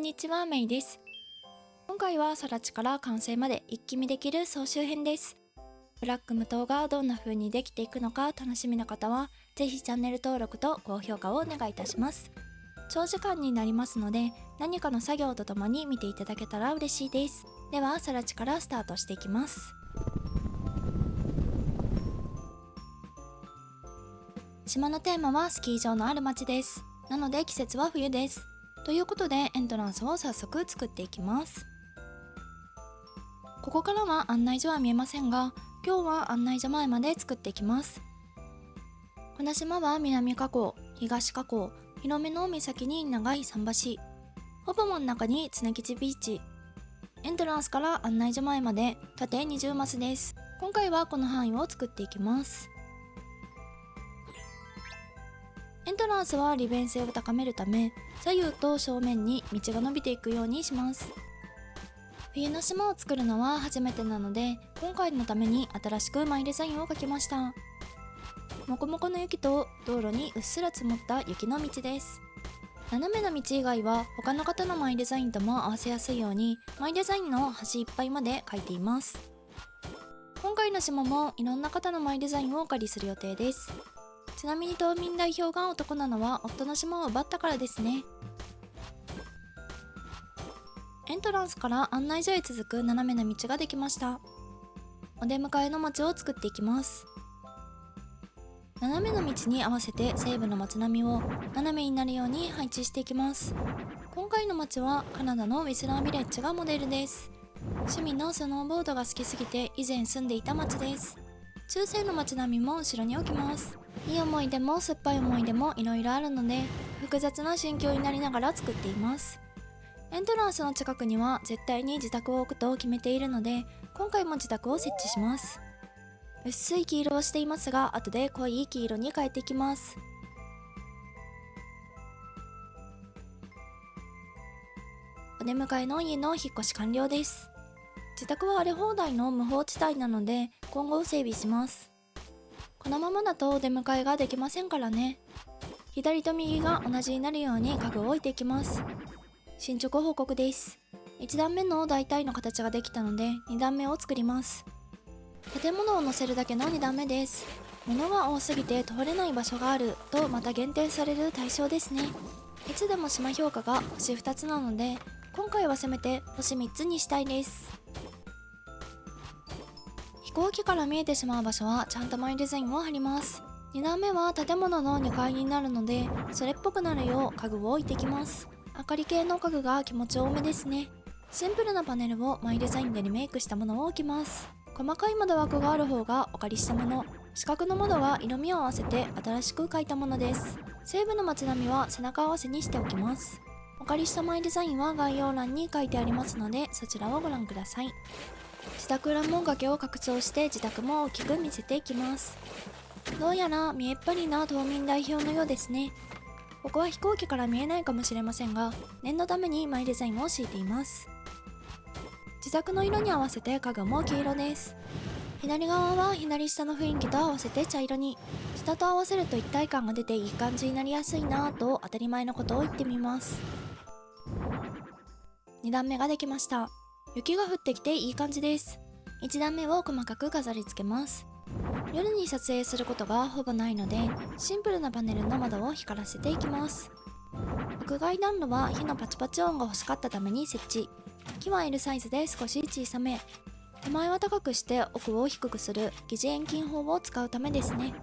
んにちは、メイです。今回はさら地から完成まで一気見できる総集編です。ブラック無糖がどんな風にできていくのか楽しみな方は、ぜひチャンネル登録と高評価をお願いいたします。長時間になりますので、何かの作業とともに見ていただけたら嬉しいです。では、さら地からスタートしていきます。島のテーマはスキー場のある街です。なので季節は冬です。ということでエントランスを早速作っていきます。ここからは案内所は見えませんが、今日は案内所前まで作っていきます。この島は南河口、東河口、広めの岬に長い桟橋、ほぼ真ん中に常吉ビーチ。エントランスから案内所前まで縦20マスです。今回はこの範囲を作っていきます。エントランスは利便性を高めるため、左右と正面に道が伸びていくようにします。冬の島を作るのは初めてなので、今回のために新しくマイデザインを描きました。もこもこの雪と道路にうっすら積もった雪の道です。斜めの道以外は他の方のマイデザインとも合わせやすいように、マイデザインの端いっぱいまで描いています。今回の島もいろんな方のマイデザインをお借りする予定です。ちなみに島民代表が男なのは夫の島を奪ったからですね。エントランスから案内所へ続く斜めの道ができました。お出迎えの街を作っていきます。斜めの道に合わせて西部の街並みを斜めになるように配置していきます。今回の街はカナダのウィスラービレッジがモデルです。趣味のスノーボードが好きすぎて以前住んでいた街です。中世の街並みも後ろに置きます。いい思い出も酸っぱい思い出もいろいろあるので、複雑な心境になりながら作っています。エントランスの近くには絶対に自宅を置くと決めているので、今回も自宅を設置します。薄い黄色をしていますが、後で濃い黄色に変えていきます。お出迎えの家の引っ越し完了です。自宅は荒れ放題の無法地帯なので、今後整備します。このままだとお出迎えができませんからね。左と右が同じになるように家具を置いていきます。進捗報告です。1段目の大体の形ができたので2段目を作ります。建物を載せるだけの2段目です。物が多すぎて通れない場所があるとまた限定される対象ですね。いつでも島評価が星2つなので、今回はせめて星3つにしたいです。飛行機から見えてしまう場所はちゃんとマイデザインを貼ります。2段目は建物の2階になるので、それっぽくなるよう家具を置いていきます。明かり系の家具が気持ち多めですね。シンプルなパネルをマイデザインでリメイクしたものを置きます。細かい窓枠がある方がお借りしたもの、四角の窓は色味を合わせて新しく描いたものです。西部の街並みは背中合わせにしておきます。お借りしたマイデザインは概要欄に書いてありますので、そちらをご覧ください。自宅裏門掛けを拡張して自宅も大きく見せていきます。どうやら見えっ張りな島民代表のようですね。ここは飛行機から見えないかもしれませんが、念のためにマイデザインを敷いています。自宅の色に合わせて家具も黄色です。左側は左下の雰囲気と合わせて茶色に、下と合わせると一体感が出ていい感じになりやすいなぁと当たり前のことを言ってみます。2段目ができました。雪が降ってきていい感じです。1段目を細かく飾り付けます。夜に撮影することがほぼないので、シンプルなパネルの窓を光らせていきます。屋外暖炉は火のパチパチ音が欲しかったために設置。木は L サイズで少し小さめ。手前は高くして奥を低くする疑似遠近法を使うためですね。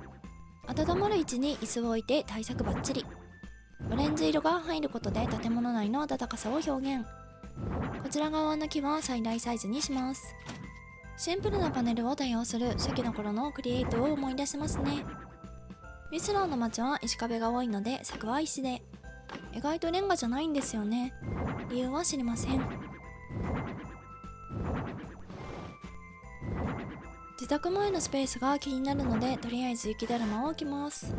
温まる位置に椅子を置いて対策バッチリ。オレンジ色が入ることで建物内の暖かさを表現。こちら側の木は最大サイズにします。シンプルなパネルを多用する初期の頃のクリエイトを思い出しますね。ウィスラーの街は石壁が多いので柵は石で、意外とレンガじゃないんですよね。理由は知りません。自宅前のスペースが気になるので、とりあえず雪だるまを置きます。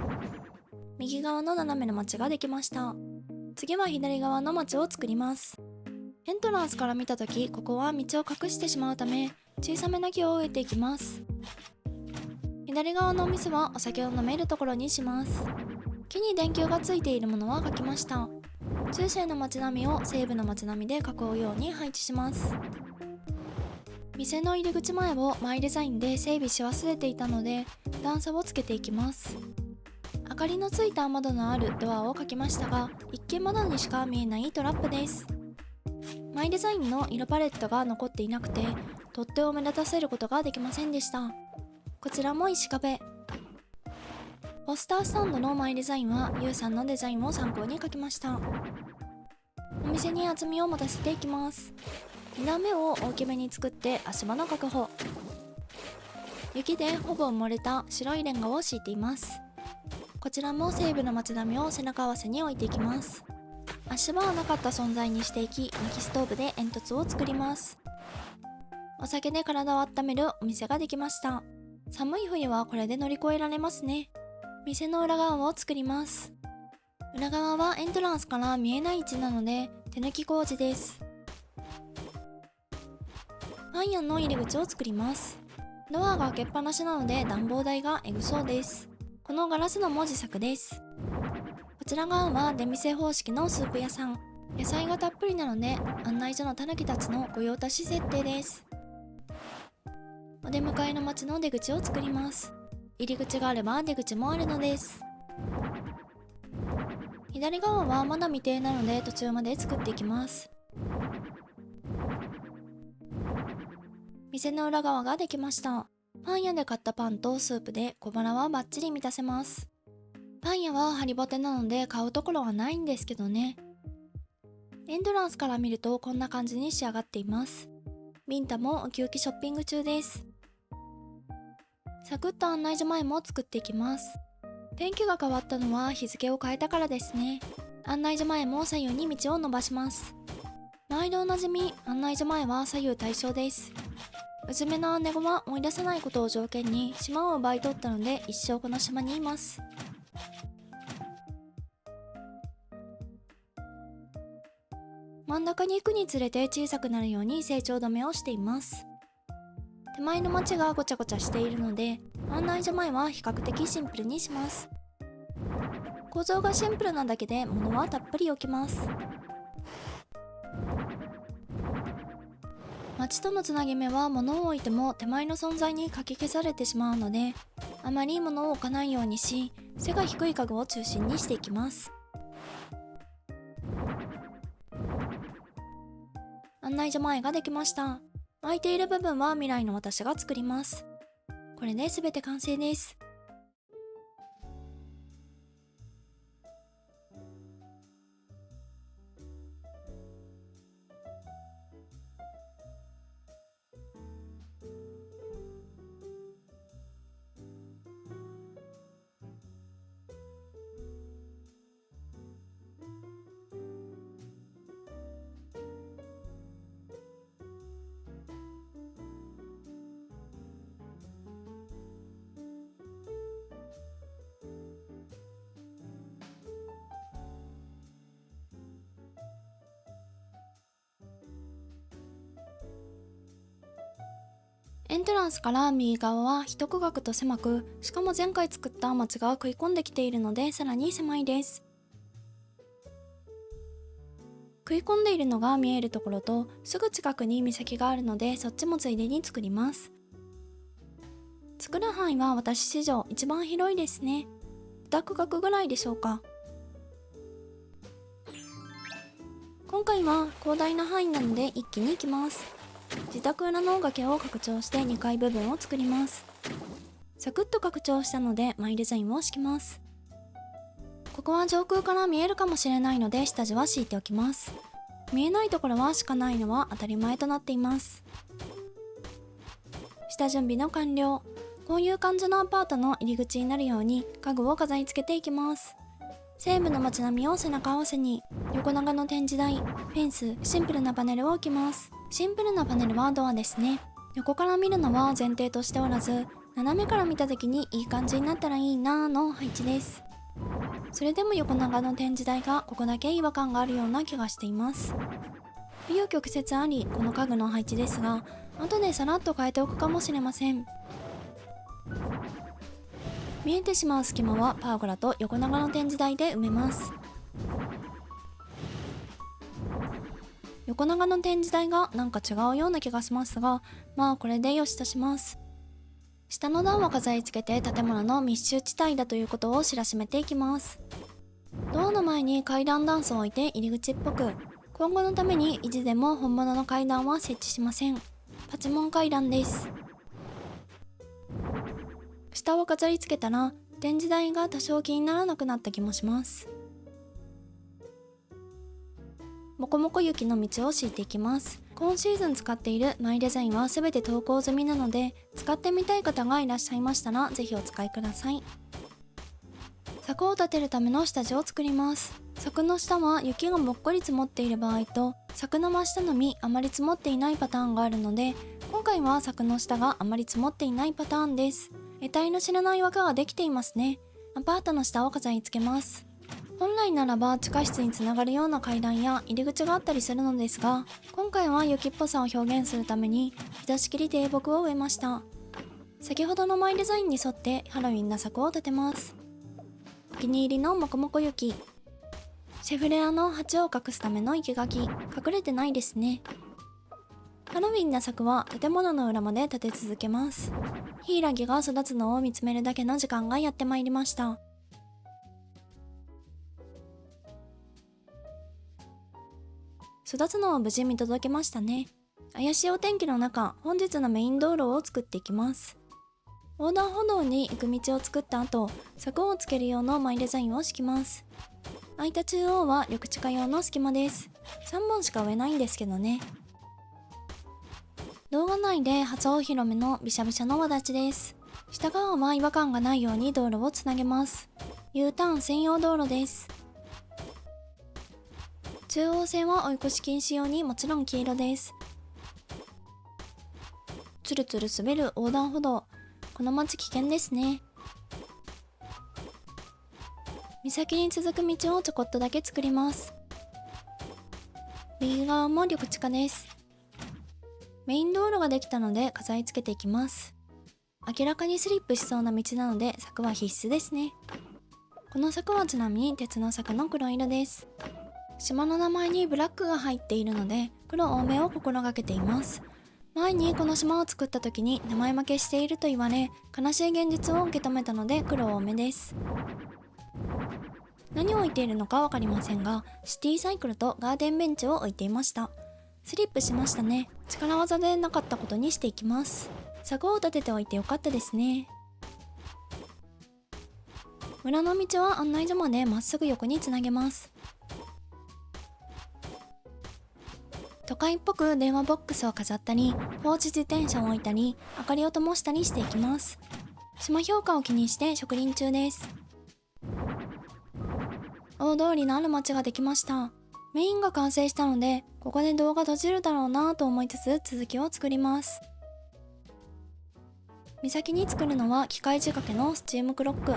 右側の斜めの街ができました。次は左側の街を作ります。エントランスから見たとき、ここは道を隠してしまうため、小さめな木を植えていきます。左側のお店はお酒を飲めるところにします。木に電球がついているものは描きました。中世の街並みを西部の街並みで囲うように配置します。店の入り口前をマイデザインで整備し忘れていたので段差をつけていきます。明かりのついた窓のあるドアを描きましたが、一見窓にしか見えないトラップです。マイデザインの色パレットが残っていなくて取っ手を目立たせることができませんでした。こちらも石壁。ポスタースタンドのマイデザインはユウさんのデザインを参考に描きました。お店に厚みを持たせていきます。2段目を大きめに作って足場の確保。雪でほぼ埋もれた白いレンガを敷いています。こちらも西部の街並みを背中合わせに置いていきます。足場はなかった存在にしていき、薪ストーブで煙突を作ります。お酒で体を温めるお店ができました。寒い冬はこれで乗り越えられますね。店の裏側を作ります。裏側はエントランスから見えない位置なので手抜き工事です。パン屋の入り口を作ります。ドアが開けっぱなしなので暖房代がエグそうです。このガラスのも自作です。こちら側は出店方式のスープ屋さん。野菜がたっぷりなので案内所のタヌキたちの御用達設定です。お出迎えの街の出口を作ります。入り口があれば出口もあるのです。左側はまだ未定なので途中まで作っていきます。店の裏側ができました。パン屋で買ったパンとスープで小腹はバッチリ満たせます。パン屋はハリボテなので買うところはないんですけどね。エントランスから見るとこんな感じに仕上がっています。ビンタもウキウキショッピング中です。サクッと案内所前も作っていきます。天気が変わったのは日付を変えたからですね。案内所前も左右に道を伸ばします。毎度おなじみ、案内所前は左右対称です。うずめの姉子は追い出さないことを条件に島を奪い取ったので一生この島にいます。真ん中に行くにつれて小さくなるように成長止めをしています。手前の町がごちゃごちゃしているので案内所前は比較的シンプルにします。構造がシンプルなだけで物はたっぷり置きます。町とのつなぎ目は物を置いても手前の存在にかき消されてしまうのであまり物を置かないようにし、背が低い家具を中心にしていきます。案内所前ができました。空いている部分は未来の私が作ります。これで全て完成です。エントランスから右側は一区画と狭く、しかも前回作った町が食い込んできているのでさらに狭いです。食い込んでいるのが見えるところとすぐ近くに岬があるのでそっちもついでに作ります。作る範囲は私史上一番広いですね。2区画ぐらいでしょうか。今回は広大な範囲なので一気に行きます。自宅裏の崖を拡張して2階部分を作ります。サクッと拡張したのでマイデザインを敷きます。ここは上空から見えるかもしれないので下地は敷いておきます。見えないところは敷かないのは当たり前となっています。下準備の完了。こういう感じのアパートの入り口になるように家具を飾り付けていきます。西部の街並みを背中合わせに横長の展示台、フェンス、シンプルなパネルを置きます。シンプルなパネルはドアですね。横から見るのは前提としておらず、斜めから見た時にいい感じになったらいいなぁの配置です。それでも横長の展示台がここだけ違和感があるような気がしています。紆余曲折ありこの家具の配置ですが、後でさらっと変えておくかもしれません。見えてしまう隙間はパーゴラと横長の展示台で埋めます。横長の展示台がなんか違うような気がしますが、まあこれでよしとします。下の段は飾り付けて建物の密集地帯だということを知らしめていきます。ドアの前に階段段差を置いて入り口っぽく、今後のために意地でも本物の階段は設置しません。パチモン階段です。下を飾り付けたら展示台が多少気にならなくなった気もします。もこもこ雪の道を敷いていきます。今シーズン使っているマイデザインは全て投稿済みなので、使ってみたい方がいらっしゃいましたらぜひお使いください。柵を立てるための下地を作ります。柵の下は雪がもっこり積もっている場合と、柵の真下のみあまり積もっていないパターンがあるので、今回は柵の下があまり積もっていないパターンです。得体の知らない輪ができていますね。アパートの下を飾り付けます。本来ならば地下室につながるような階段や入り口があったりするのですが、今回は雪っぽさを表現するためにひとしきり低木を植えました。先ほどのマイデザインに沿ってハロウィンな柵を立てます。お気に入りのもこもこ雪、シェフレアの鉢を隠すための生垣、隠れてないですね。ハロウィンな柵は建物の裏まで立て続けます。ヒイラギが育つのを見つめるだけの時間がやってまいりました。育つのを無事見届けましたね。怪しいお天気の中、本日のメイン道路を作っていきます。横断歩道に行く道を作った後、柵をつける用のマイデザインを敷きます。空いた中央は緑地化用の隙間です。3本しか植えないんですけどね。動画内で初お披露目のびしゃびしゃの輪立ちです。下側は違和感がないように道路をつなげます。U ターン専用道路です。中央線は追い越し禁止用にもちろん黄色です。つるつる滑る横断歩道、この街危険ですね。岬に続く道をちょこっとだけ作ります。右側も緑地化です。メイン道路ができたので飾り付けていきます。明らかにスリップしそうな道なので柵は必須ですね。この柵はちなみに鉄の柵の黒色です。島の名前にブラックが入っているので黒多めを心がけています。前にこの島を作った時に名前負けしていると言われ、悲しい現実を受け止めたので黒多めです。何を置いているのか分かりませんが、シティサイクルとガーデンベンチを置いていました。スリップしましたね。力技でなかったことにしていきます。柵を立てておいてよかったですね。村の道は案内所までまっすぐ横につなげます。都会っぽく電話ボックスを飾ったり、放置自転車を置いたり、明かりを灯したりしていきます。島評価を気にして植林中です。大通りのある街ができました。メインが完成したので、ここで動画閉じるだろうなと思いつつ続きを作ります。岬に作るのは機械仕掛けのスチームクロック。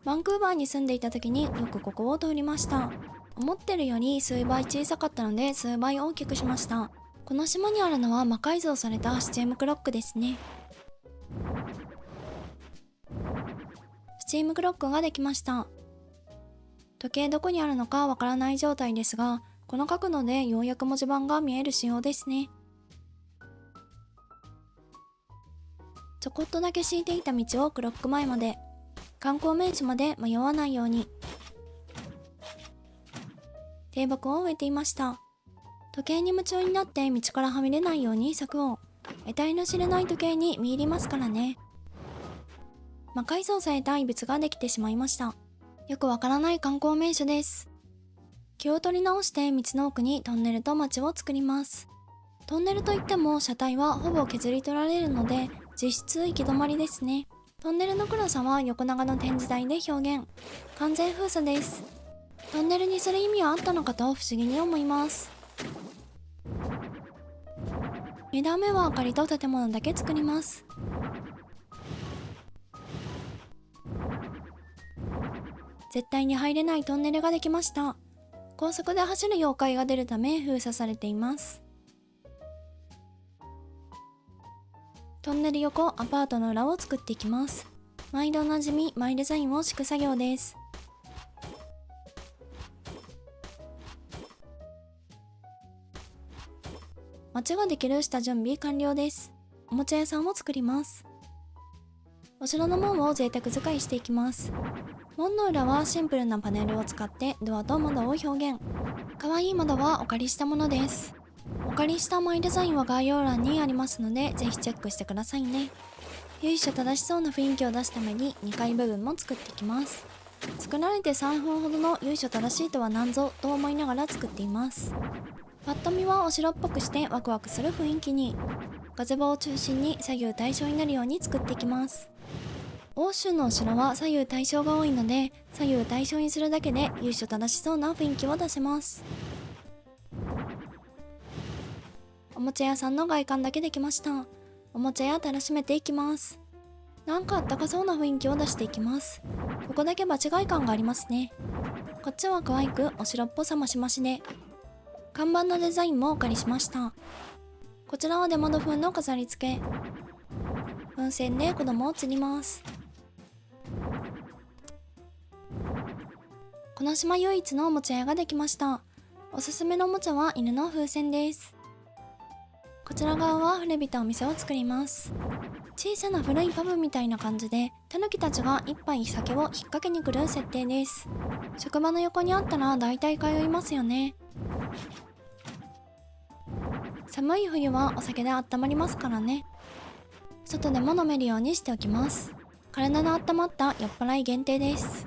バンクーバーに住んでいた時によくここを通りました。思ってるより数倍小さかったので数倍大きくしました。この島にあるのは魔改造されたスチームクロックですね。スチームクロックができました。時計どこにあるのかわからない状態ですが、この角度でようやく文字盤が見える仕様ですね。ちょこっとだけ敷いていた道をクロック前まで、観光名所まで迷わないように。低木を植えていました。時計に夢中になって道からはみ出ないように柵を。得体の知れない時計に見入りますからね。魔改造された異物ができてしまいました。よくわからない観光名所です。気を取り直して道の奥にトンネルと街を作ります。トンネルといっても車体はほぼ削り取られるので実質行き止まりですね。トンネルの黒さは横長の展示台で表現。完全封鎖です。トンネルにする意味はあったのかと不思議に思います。2段目は明かりと建物だけ作ります。絶対に入れないトンネルができました。高速で走る妖怪が出るため封鎖されています。トンネル横アパートの裏を作っていきます。毎度おなじみマイデザインを敷く作業です。街ができる下準備完了です。おもちゃ屋さんを作ります。お城の門を贅沢使いしていきます。門の裏はシンプルなパネルを使ってドアと窓を表現。可愛い窓はお借りしたものです。お借りしたマイデザインは概要欄にありますので、ぜひチェックしてくださいね。由緒正しそうな雰囲気を出すために2階部分も作っていきます。作られて3分ほどの由緒正しいとは何ぞと思いながら作っています。パッと見はお城っぽくしてワクワクする雰囲気に。ガゼボを中心に左右対称になるように作っていきます。欧州のお城は左右対称が多いので、左右対称にするだけで由緒正しそうな雰囲気を出せます。おもちゃ屋さんの外観だけできました。おもちゃ屋たらしめていきます。なんかあったかそうな雰囲気を出していきます。ここだけ場違い感がありますね。こっちは可愛くお城っぽさ増し増しで、看板のデザインもお借りしました。こちらは出窓風の飾り付け。風船で子供を釣ります。この島唯一のおもちゃ屋ができました。おすすめのおもちゃは犬の風船です。こちら側は古びたお店を作ります。小さな古いパブみたいな感じで、タヌキたちが一杯酒を引っ掛けに来る設定です。職場の横にあったら大体通いますよね。寒い冬はお酒で温まりますからね。外でも飲めるようにしておきます。体の温まった酔っ払い限定です。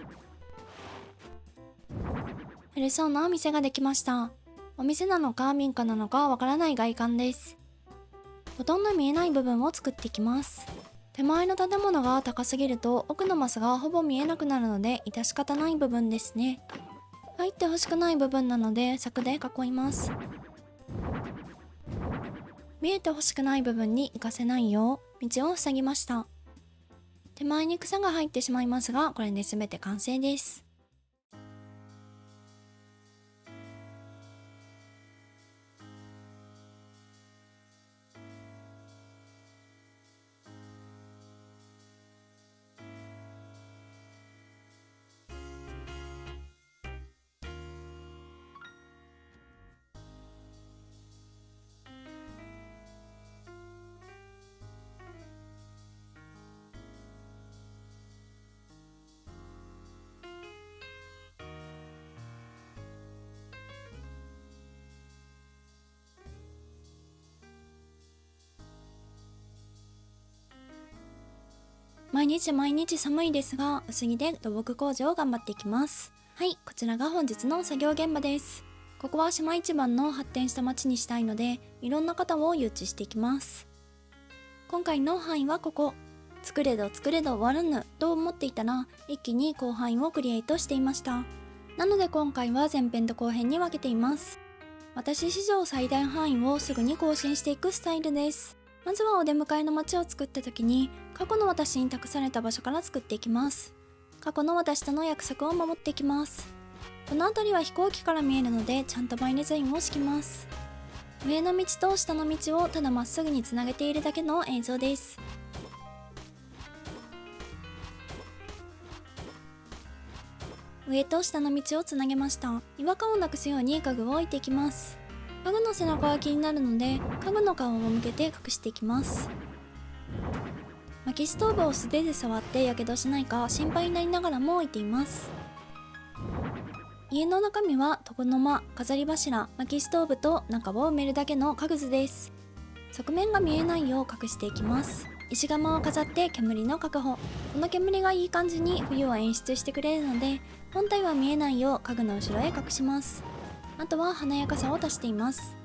古そうなお店ができました。お店なのか民家なのかわからない外観です。ほとんど見えない部分を作っていきます。手前の建物が高すぎると奥のマスがほぼ見えなくなるので致し方ない部分ですね。入ってほしくない部分なので柵で囲います。見えてほしくない部分に行かせないよう道を塞ぎました。手前に草が入ってしまいますが、これで全て完成です。毎日毎日寒いですが、薄着で土木工事を頑張っていきます。はい、こちらが本日の作業現場です。ここは島一番の発展した町にしたいので、いろんな方を誘致していきます。今回の範囲はここ。作れど作れど終わらぬと思っていたら、一気に広範囲をクリエイトしていました。なので今回は前編と後編に分けています。私史上最大範囲をすぐに更新していくスタイルです。まずはお出迎えの街を作った時に、過去の私に託された場所から作っていきます。過去の私との約束を守っていきます。この辺りは飛行機から見えるので、ちゃんとマイデザインを敷きます。上の道と下の道をただまっすぐにつなげているだけの映像です。上と下の道をつなげました。違和感をなくすように家具を置いていきます。家具の背中が気になるので、家具の顔を向けて隠していきます。薪ストーブを素手で触ってやけどしないか心配になりながらも置いています。家の中身は床の間、飾り柱、薪ストーブと中を埋めるだけの家具図です。側面が見えないよう隠していきます。石窯を飾って煙の確保。この煙がいい感じに冬を演出してくれるので、本体は見えないよう家具の後ろへ隠します。あとは華やかさを足しています。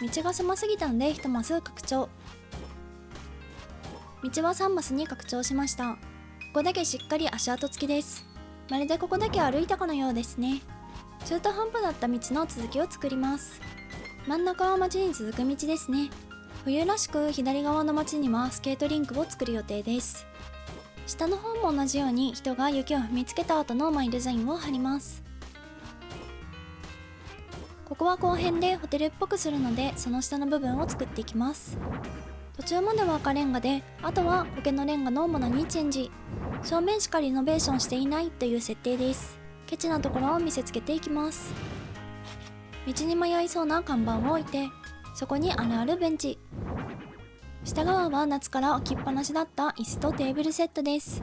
道が狭すぎたので1マス拡張。道は3マスに拡張しました。ここだけしっかり足跡付きです。まるでここだけ歩いたかのようですね。中途半端だった道の続きを作ります。真ん中は町に続く道ですね。冬らしく左側の町にはスケートリンクを作る予定です。下の方も同じように人が雪を踏みつけた後のマイデザインを貼ります。ここは後編でホテルっぽくするので、その下の部分を作っていきます。途中までは赤レンガで、あとは苔のレンガのものにチェンジ。正面しかリノベーションしていないという設定です。ケチなところを見せつけていきます。道に迷いそうな看板を置いて、そこにあるあるベンチ。下側は夏から置きっぱなしだった椅子とテーブルセットです。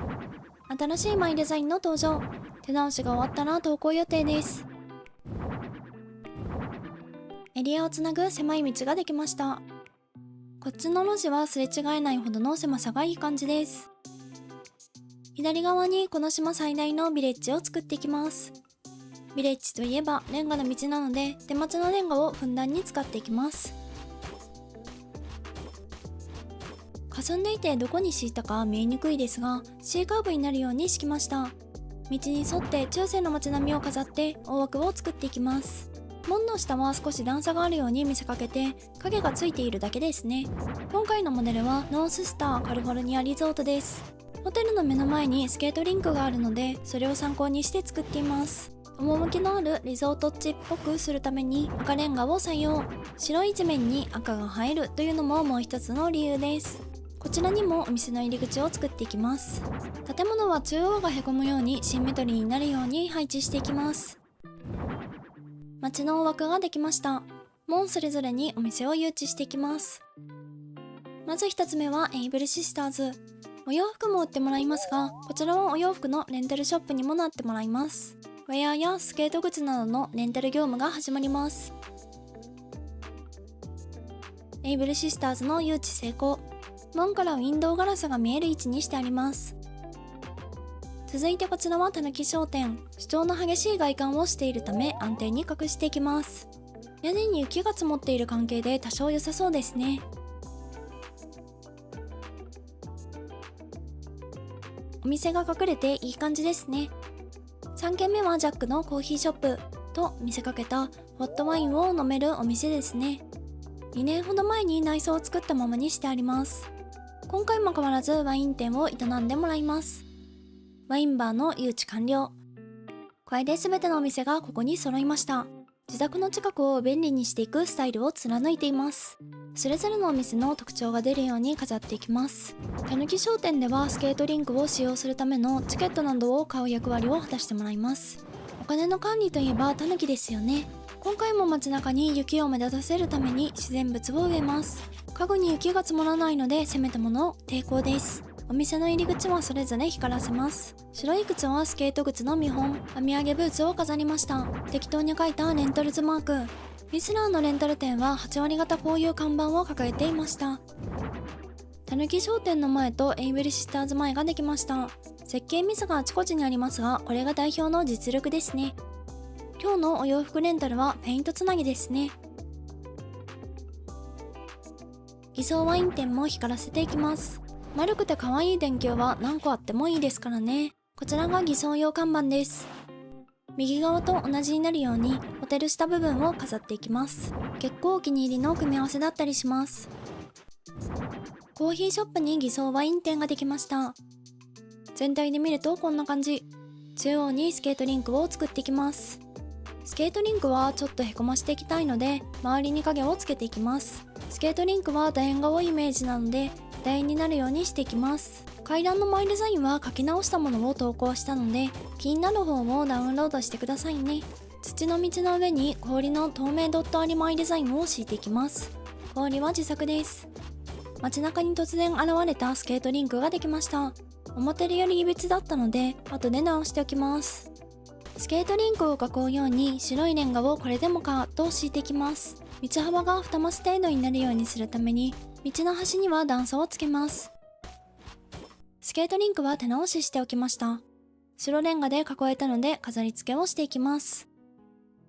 新しいマイデザインの登場。手直しが終わったら投稿予定です。エリアをつなぐ狭い道ができました。こっちの路地はすれ違えないほどの狭さがいい感じです。左側にこの島最大のビレッジを作っていきます。ビレッジといえばレンガの道なので、手待ちのレンガをふんだんに使っていきます。霞んでいてどこに敷いたか見えにくいですが、 C カーブになるように敷きました。道に沿って中世の街並みを飾って大枠を作っていきます。門の下は少し段差があるように見せかけて影がついているだけですね。今回のモデルはノーススターカリフォルニアリゾートです。ホテルの目の前にスケートリンクがあるので、それを参考にして作っています。趣のあるリゾート地っぽくするために赤レンガを採用。白い地面に赤が映えるというのももう一つの理由です。こちらにもお店の入り口を作っていきます。建物は中央がへこむようにシンメトリーになるように配置していきます。街の大枠ができました。門それぞれにお店を誘致していきます。まず1つ目はエイブルシスターズ。お洋服も売ってもらいますが、こちらはお洋服のレンタルショップにもなってもらいます。ウェアやスケート靴などのレンタル業務が始まります。エイブルシスターズの誘致成功。門からウィンドウガラスが見える位置にしてあります。続いてこちらはたぬき商店。主張の激しい外観をしているため安定に隠していきます。屋根に雪が積もっている関係で多少良さそうですね。お店が隠れていい感じですね。3軒目はジャックのコーヒーショップと見せかけたホットワインを飲めるお店ですね。2年ほど前に内装を作ったままにしてあります。今回も変わらずワイン店を営んでもらいます。ワインバーの誘致完了。これで全てのお店がここに揃いました。自宅の近くを便利にしていくスタイルを貫いています。それぞれのお店の特徴が出るように飾っていきます。たぬき商店ではスケートリンクを使用するためのチケットなどを買う役割を果たしてもらいます。お金の管理といえばたぬきですよね。今回も街中に雪を目立たせるために自然物を植えます。家具に雪が積もらないのでせめたもの抵抗です。お店の入り口はそれぞれ光らせます。白い靴はスケート靴の見本、編み上げブーツを飾りました。適当に書いたレンタルズマーク。ミスラーのレンタル店は8割方こういう看板を掲げていました。たぬき商店の前とエイブルシスターズ前ができました。設計ミスがあちこちにありますが、これが代表の実力ですね。今日のお洋服レンタルはペイントつなぎですね。偽装ワイン店も光らせていきます。丸くて可愛い電球は何個あってもいいですからね。こちらが偽装用看板です。右側と同じになるようにホテル下部分を飾っていきます。結構お気に入りの組み合わせだったりします。コーヒーショップに偽装ワイン店ができました。全体で見るとこんな感じ。中央にスケートリンクを作っていきます。スケートリンクはちょっとへこましていきたいので周りに影をつけていきます。スケートリンクは楕円が多いイメージなので楕円になるようにしていきます。階段のマイデザインは書き直したものを投稿したので気になる方をダウンロードしてくださいね。土の道の上に氷の透明ドットありマイデザインを敷いていきます。氷は自作です。街中に突然現れたスケートリンクができました。思ってるよりいびつだったので後で直しておきます。スケートリンクを囲うように白いレンガをこれでもかと敷いていきます。道幅が2マス程度になるようにするために道の端には段差をつけます。スケートリンクは手直ししておきました。白レンガで囲えたので飾り付けをしていきます。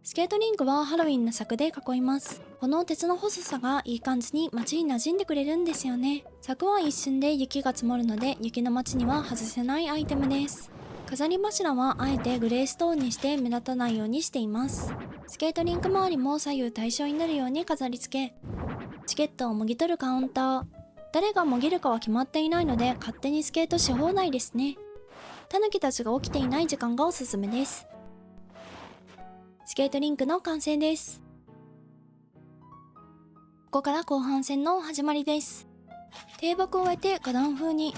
スケートリンクはハロウィンの柵で囲います。この鉄の細さがいい感じに街に馴染んでくれるんですよね。柵は一瞬で雪が積もるので雪の街には外せないアイテムです。飾り柱はあえてグレーストーンにして目立たないようにしています。スケートリンク周りも左右対称になるように飾り付け。チケットをもぎ取るカウンター。誰がもぎるかは決まっていないので勝手にスケートし放題ですね。タヌキたちが起きていない時間がおすすめです。スケートリンクの完成です。ここから後半戦の始まりです。低木を終えて花壇風に。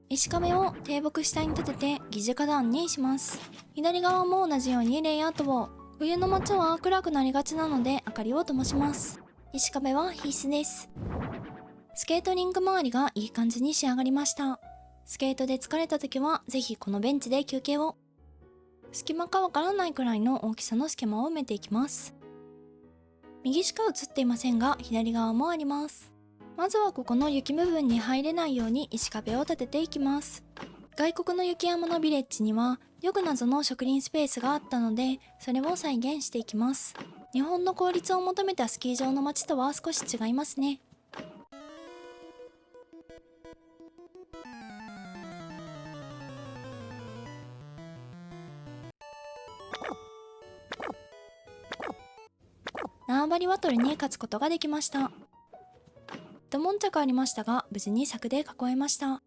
石壁を低木下に立てて疑似花壇にします。左側も同じようにレイアウトを。冬の街は暗くなりがちなので明かりを灯します。石壁は必須です。スケートリンク周りがいい感じに仕上がりました。スケートで疲れた時はぜひこのベンチで休憩を。隙間かわからないくらいの大きさの隙間を埋めていきます。右しか映っていませんが左側もあります。まずはここの雪部分に入れないように石壁を立てていきます。外国の雪山のビレッジにはよく謎の植林スペースがあったので、それを再現していきます。日本の効率を求めたスキー場の街とは少し違いますね。縄張りバトルに勝つことができました。一悶着ありましたが無事に柵で囲えました。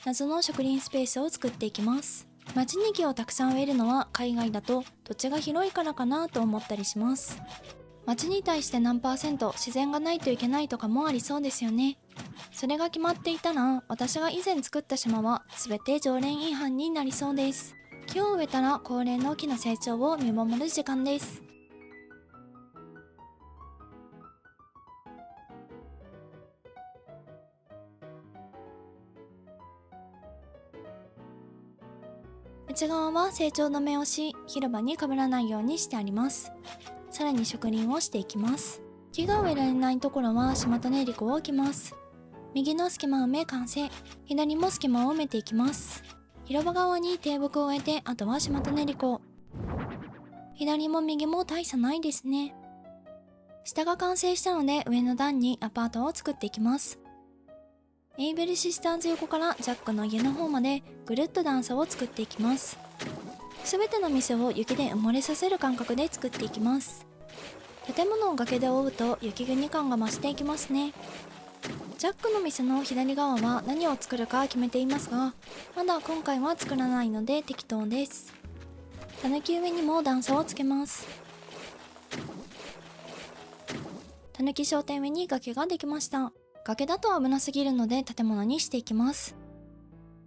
謎の植林スペースを作っていきます。町に木をたくさん植えるのは海外だと土地が広いからかなと思ったりします。町に対して何%自然がないといけないとかもありそうですよね。それが決まっていたら私が以前作った島は全て条例違反になりそうです。木を植えたら高齢の木の成長を見守る時間です。内側は成長止めをし、広場に被らないようにしてあります。さらに植林をしていきます。木が植えられないところは島種リコを置きます。右の隙間埋め完成。左も隙間を埋めていきます。広場側に低木を植えて、あとは島種リコ。左も右も大差ないですね。下が完成したので上の段にアパートを作っていきます。エイベルシスターズ横からジャックの家の方までぐるっと段差を作っていきます。すべての店を雪で埋もれさせる感覚で作っていきます。建物を崖で覆うと雪国感が増していきますね。ジャックの店の左側は何を作るか決めていますが、まだ今回は作らないので適当です。たぬき上にも段差をつけます。たぬき商店上に崖ができました。崖だと危なすぎるので建物にしていきます。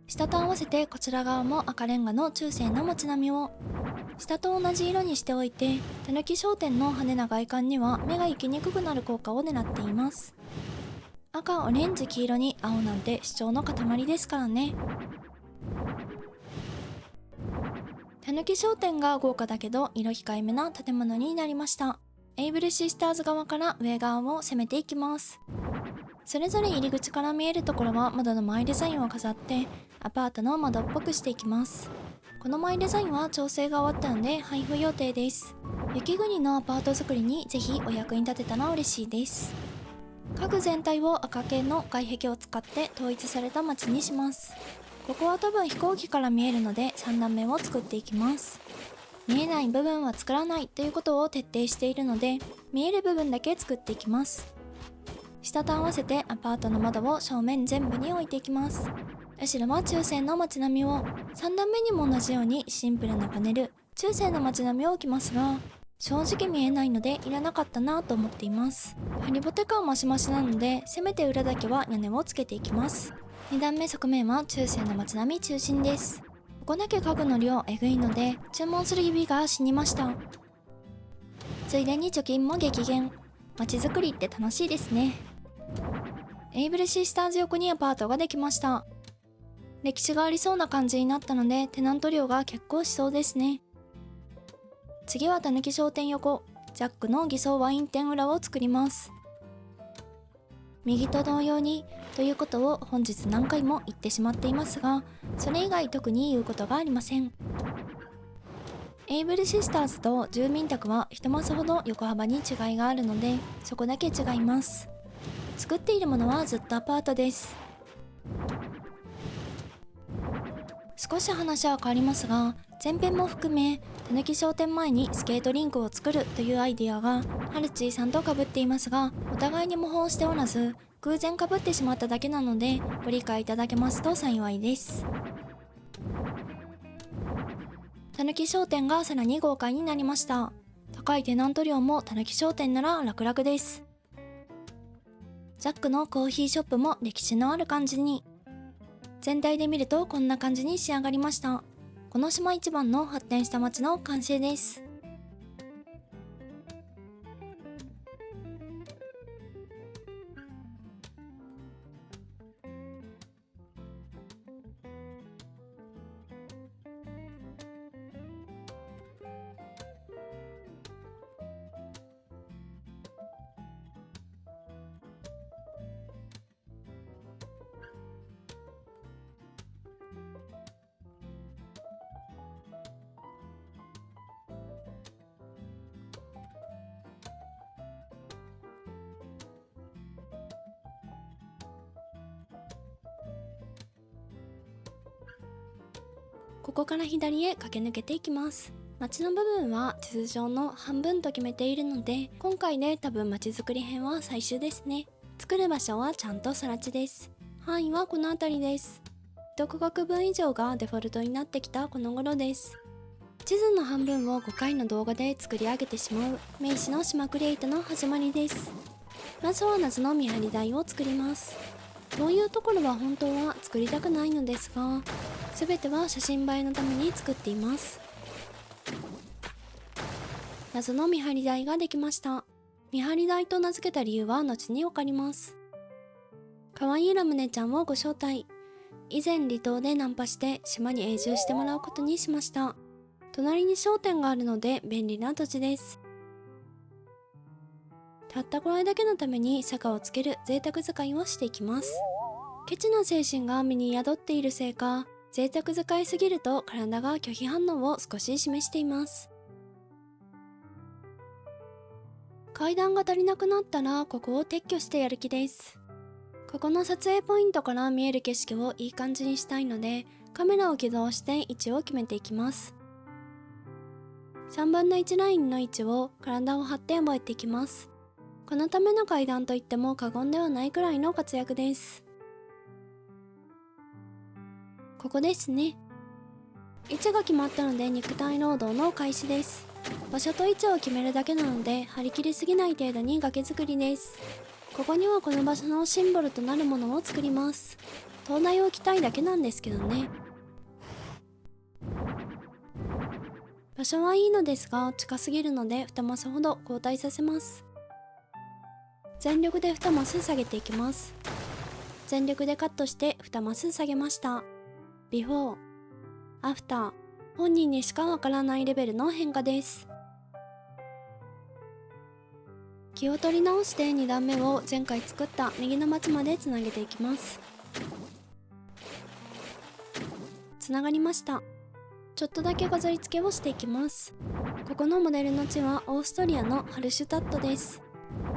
下と合わせてこちら側も赤レンガの中世の街並みを。下と同じ色にしておいて、たぬき商店の派手な外観には目が行きにくくなる効果を狙っています。赤、オレンジ、黄色に青なんて主張の塊ですからね。たぬき商店が豪華だけど色控えめな建物になりました。エイブルシスターズ側から上側を攻めていきます。それぞれ入り口から見えるところは窓の前デザインを飾ってアパートの窓っぽくしていきます。この前デザインは調整が終わったので配布予定です。雪国のアパート作りにぜひお役に立てたら嬉しいです。家具全体を赤系の外壁を使って統一された街にします。ここは多分飛行機から見えるので3段目を作っていきます。見えない部分は作らないということを徹底しているので、見える部分だけ作っていきます。下と合わせてアパートの窓を正面全部に置いていきます。後ろは中世の街並みを。3段目にも同じようにシンプルなパネル、中世の街並みを置きますが、正直見えないのでいらなかったなと思っています。ハリボテ感マシマシなので、せめて裏だけは屋根をつけていきます。2段目側面は中世の街並み中心です。ここだけ家具の量えぐいので注文する指が死にました。ついでに貯金も激減。街づくりって楽しいですね。エイブルシスターズ横にアパートができました。歴史がありそうな感じになったのでテナント料が結構しそうですね。次はたぬき商店横、ジャックの偽装ワイン店裏を作ります。右と同様にということを本日何回も言ってしまっていますが、それ以外特に言うことがありません。エイブルシスターズと住民宅は一マスほど横幅に違いがあるので、そこだけ違います。作っているものはずっとアパートです。少し話は変わりますが、前編も含めたぬき商店前にスケートリンクを作るというアイディアがハルチーさんと被っていますが、お互いに模倣しておらず偶然被ってしまっただけなのでご理解いただけますと幸いです。たぬき商店がさらに豪華になりました。高いテナント料もたぬき商店なら楽々です。ジャックのコーヒーショップも歴史のある感じに。全体で見るとこんな感じに仕上がりました。この島一番の発展した街の完成です。ここから左へ駆け抜けていきます。街の部分は地図上の半分と決めているので、今回で多分街づくり編は最終ですね。作る場所はちゃんと更地です。範囲はこの辺りです。1区画分以上がデフォルトになってきたこの頃です。地図の半分を5回の動画で作り上げてしまう名刺の島クリエイトの始まりです。まずは謎の見張り台を作ります。こういうところは本当は作りたくないのですが、全ては写真映えのために作っています。謎の見張り台ができました。見張り台と名付けた理由は後にわかります。かわいいラムネちゃんをご招待。以前離島でナンパして島に永住してもらうことにしました。隣に商店があるので便利な土地です。たったこれだけのために坂をつける贅沢使いをしていきます。ケチな精神が身に宿っているせいか、贅沢使いすぎると体が拒否反応を少し示しています。階段が足りなくなったらここを撤去してやる気です。ここの撮影ポイントから見える景色をいい感じにしたいので、カメラを起動して位置を決めていきます。3分の1ラインの位置を体を張って覚えていきます。このための階段といっても過言ではないくらいの活躍です。ここですね。位置が決まったので肉体労働の開始です。場所と位置を決めるだけなので張り切りすぎない程度に崖作りです。ここにはこの場所のシンボルとなるものを作ります。灯台を置きたいだけなんですけどね。場所はいいのですが近すぎるので2マスほど後退させます。全力で2マス下げていきます。全力でカットして2マス下げました。ビフォー、アフター、本人にしかわからないレベルの変化です。気を取り直して2段目を前回作った右の町までつなげていきます。つながりました。ちょっとだけ飾り付けをしていきます。ここのモデルの地はオーストリアのハルシュタットです。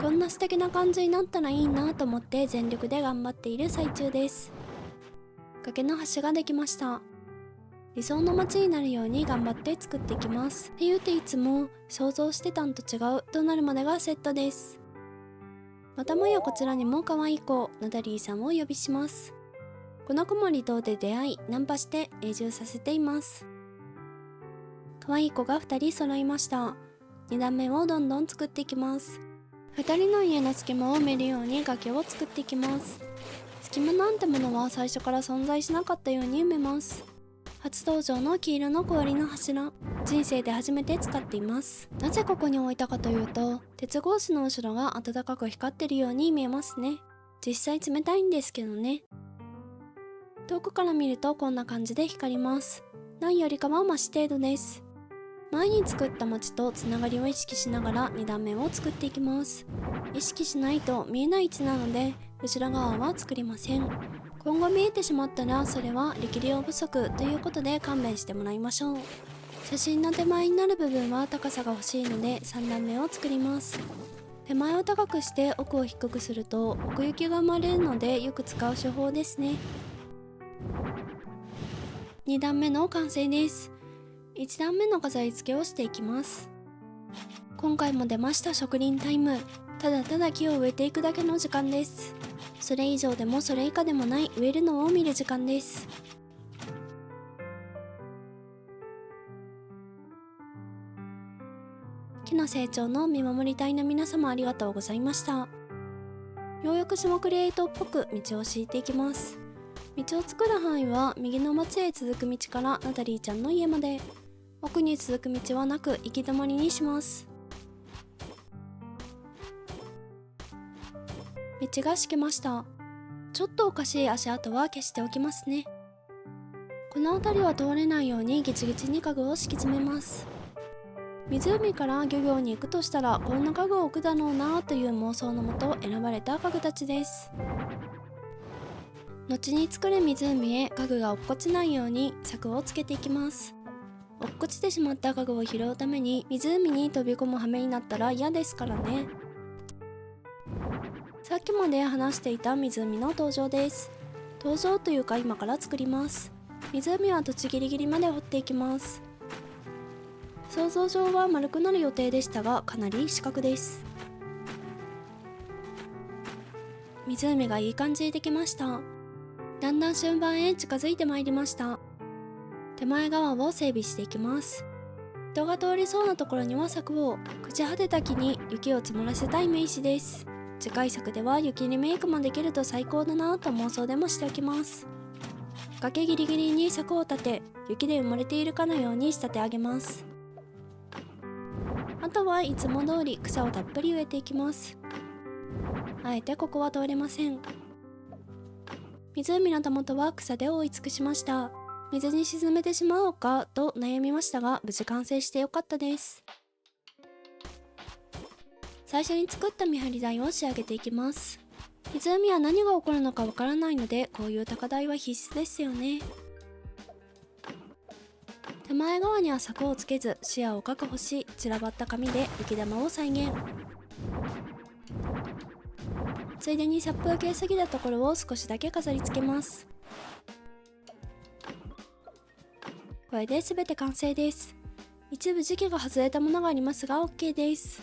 こんな素敵な感じになったらいいなと思って全力で頑張っている最中です。崖の橋ができました。理想の街になるように頑張って作っていきます。って言うていつも想像してたんと違うとなるまでがセットです。またもやこちらにも可愛い子ナタリーさんをお呼びします。この子も離島で出会いナンパして永住させています。可愛い子が2人揃いました。2段目をどんどん作っていきます。2人の家の隙間を埋めるように崖を作っていきます。隙間なんてものは最初から存在しなかったように埋めます。初登場の黄色の氷の柱、人生で初めて使っています。なぜここに置いたかというと、鉄格子の後ろが暖かく光ってるように見えますね。実際冷たいんですけどね。遠くから見るとこんな感じで光ります。ないよりかはマシ程度です。前に作った街とつながりを意識しながら2段目を作っていきます。意識しないと見えない位置なので後ろ側は作りません。今後見えてしまったらそれは力量不足ということで勘弁してもらいましょう。写真の手前になる部分は高さが欲しいので3段目を作ります。手前を高くして奥を低くすると奥行きが生まれるのでよく使う手法ですね。2段目の完成です。1段目の飾り付けをしていきます。今回も出ました植林タイム。ただただ木を植えていくだけの時間です。それ以上でもそれ以下でもない植えるのを見る時間です。木の成長の見守り隊の皆様ありがとうございました。ようやく島クリエイトっぽく道を敷いていきます。道を作る範囲は右の町へ続く道からナタリーちゃんの家まで。奥に続く道はなく行き止まりにします。道が敷けました。ちょっとおかしい足跡は消しておきますね。この辺りは通れないようにギチギチに家具を敷き詰めます。湖から漁業に行くとしたらこんな家具を置くだろうなという妄想のもと選ばれた家具たちです。後に作る湖へ家具が落っこちないように柵をつけていきます。落っこちてしまった家具を拾うために湖に飛び込む羽目になったら嫌ですからね。さっきまで話していた湖の登場です。登場というか今から作ります。湖は土地ギリギリまで掘っていきます。想像上は丸くなる予定でしたが、かなり四角です。湖がいい感じにできました。だんだん終盤へ近づいてまいりました。手前側を整備していきます。人が通りそうなところには柵を、朽ち果てた木に雪を積もらせたい名刺です。次回作では雪リメイクもできると最高だなと妄想でもしておきます。崖ギリギリに柵を立て、雪で埋もれているかのように仕立て上げます。あとはいつも通り草をたっぷり植えていきます。あえてここは通れません。湖のたもとは草で覆い尽くしました。水に沈めてしまおうかと悩みましたが、無事完成してよかったです。最初に作った見張り台を仕上げていきます。湖は何が起こるのかわからないので、こういう高台は必須ですよね。手前側には柵をつけず視野を確保し、散らばった紙で雪玉を再現。ついでに殺風景すぎたところを少しだけ飾り付けます。これで全て完成です。一部時期が外れたものがありますが OK です。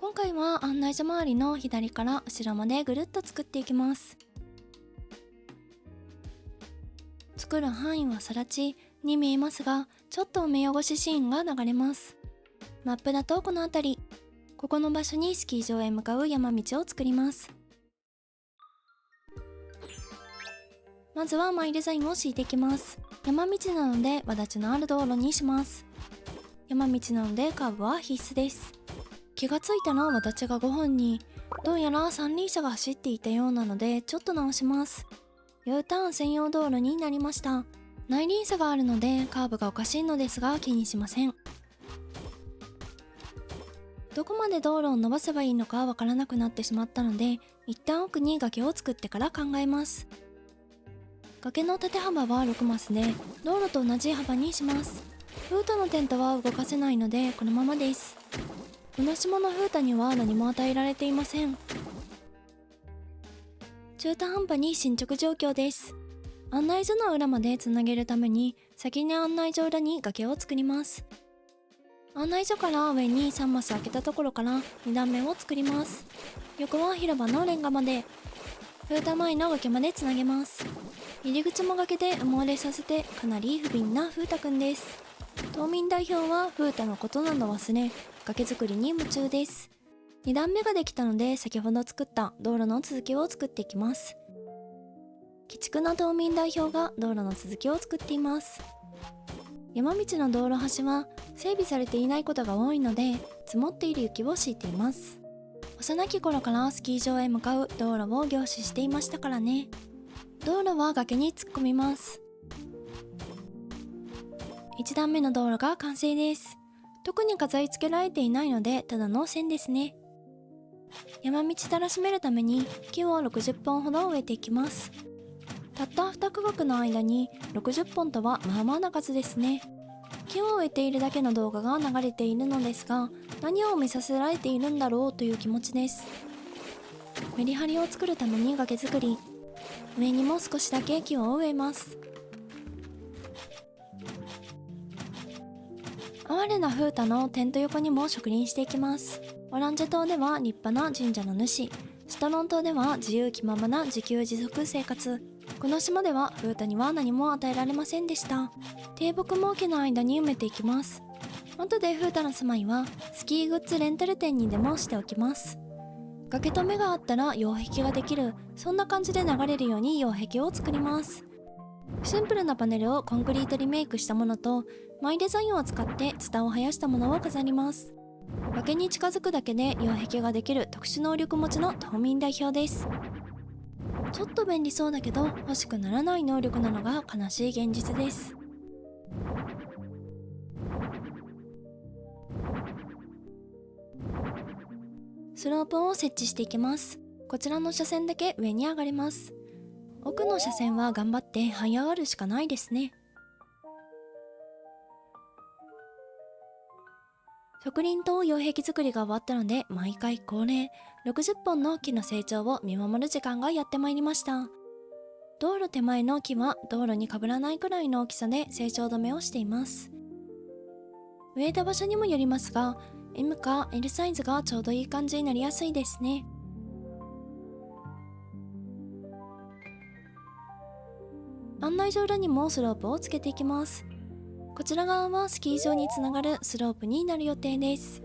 今回は案内所周りの左から後ろまでぐるっと作っていきます。作る範囲は更地に見えますが、ちょっと目汚しシーンが流れます。マップだとこの辺り、ここの場所にスキー場へ向かう山道を作ります。まずはマイデザインを敷いていきます。山道なのでわだちのある道路にします。山道なのでカーブは必須です。気がついたらわだちが5本に、どうやら三輪車が走っていたようなのでちょっと直します。U ターン専用道路になりました。内輪差があるのでカーブがおかしいのですが気にしません。どこまで道路を伸ばせばいいのかわからなくなってしまったので、一旦奥に崖を作ってから考えます。崖の縦幅は6マスで道路と同じ幅にします。フートのテントは動かせないのでこのままです。この島のフータには何も与えられていません。中途半端に進捗状況です。案内所の裏までつなげるために先に案内所裏に崖を作ります。案内所から上に3マス開けたところから2段目を作ります。横は広場のレンガまで、フータ前の崖までつなげます。入り口も崖で埋もれさせてかなり不憫なフータくんです。島民代表はフータのことなど忘れ、崖作りに夢中です。2段目ができたので先ほど作った道路の続きを作っていきます。鬼畜の島民代表が道路の続きを作っています。山道の道路端は整備されていないことが多いので積もっている雪を敷いています。幼き頃からスキー場へ向かう道路を凝視していましたからね。道路は崖に突っ込みます。1段目の道路が完成です。特に飾り付けられていないのでただの線ですね。山道たらしめるために木を60本ほど植えていきます。たった2区画の間に60本とはまあまあな数ですね。木を植えているだけの動画が流れているのですが、何を見させられているんだろうという気持ちです。メリハリを作るために崖作り、上にも少しだけ木を植えます。哀れな風太のテント横にも植林していきます。オランジェ島では立派な神社の主、ストロン島では自由気ままな自給自足生活。この島では風太には何も与えられませんでした。低木も木の間に埋めていきます。後で風太の住まいはスキーグッズレンタル店にでもしておきます。崖と目があったら擁壁ができる、そんな感じで流れるように擁壁を作ります。シンプルなパネルをコンクリートリメイクしたものと、マイデザインを使ってツタを生やしたものを飾ります。崖に近づくだけで擁壁ができる特殊能力持ちの島民代表です。ちょっと便利そうだけど欲しくならない能力なのが悲しい現実です。スロープを設置していきます。こちらの車線だけ上に上がります。奥の車線は頑張って這い上がるしかないですね。植林と擁壁作りが終わったので、毎回恒例60本の木の成長を見守る時間がやってまいりました。道路手前の木は道路にかぶらないくらいの大きさで成長止めをしています。植えた場所にもよりますが、M か L サイズがちょうどいい感じになりやすいですね。案内所裏にもスロープをつけていきます。こちら側はスキー場につながるスロープになる予定です。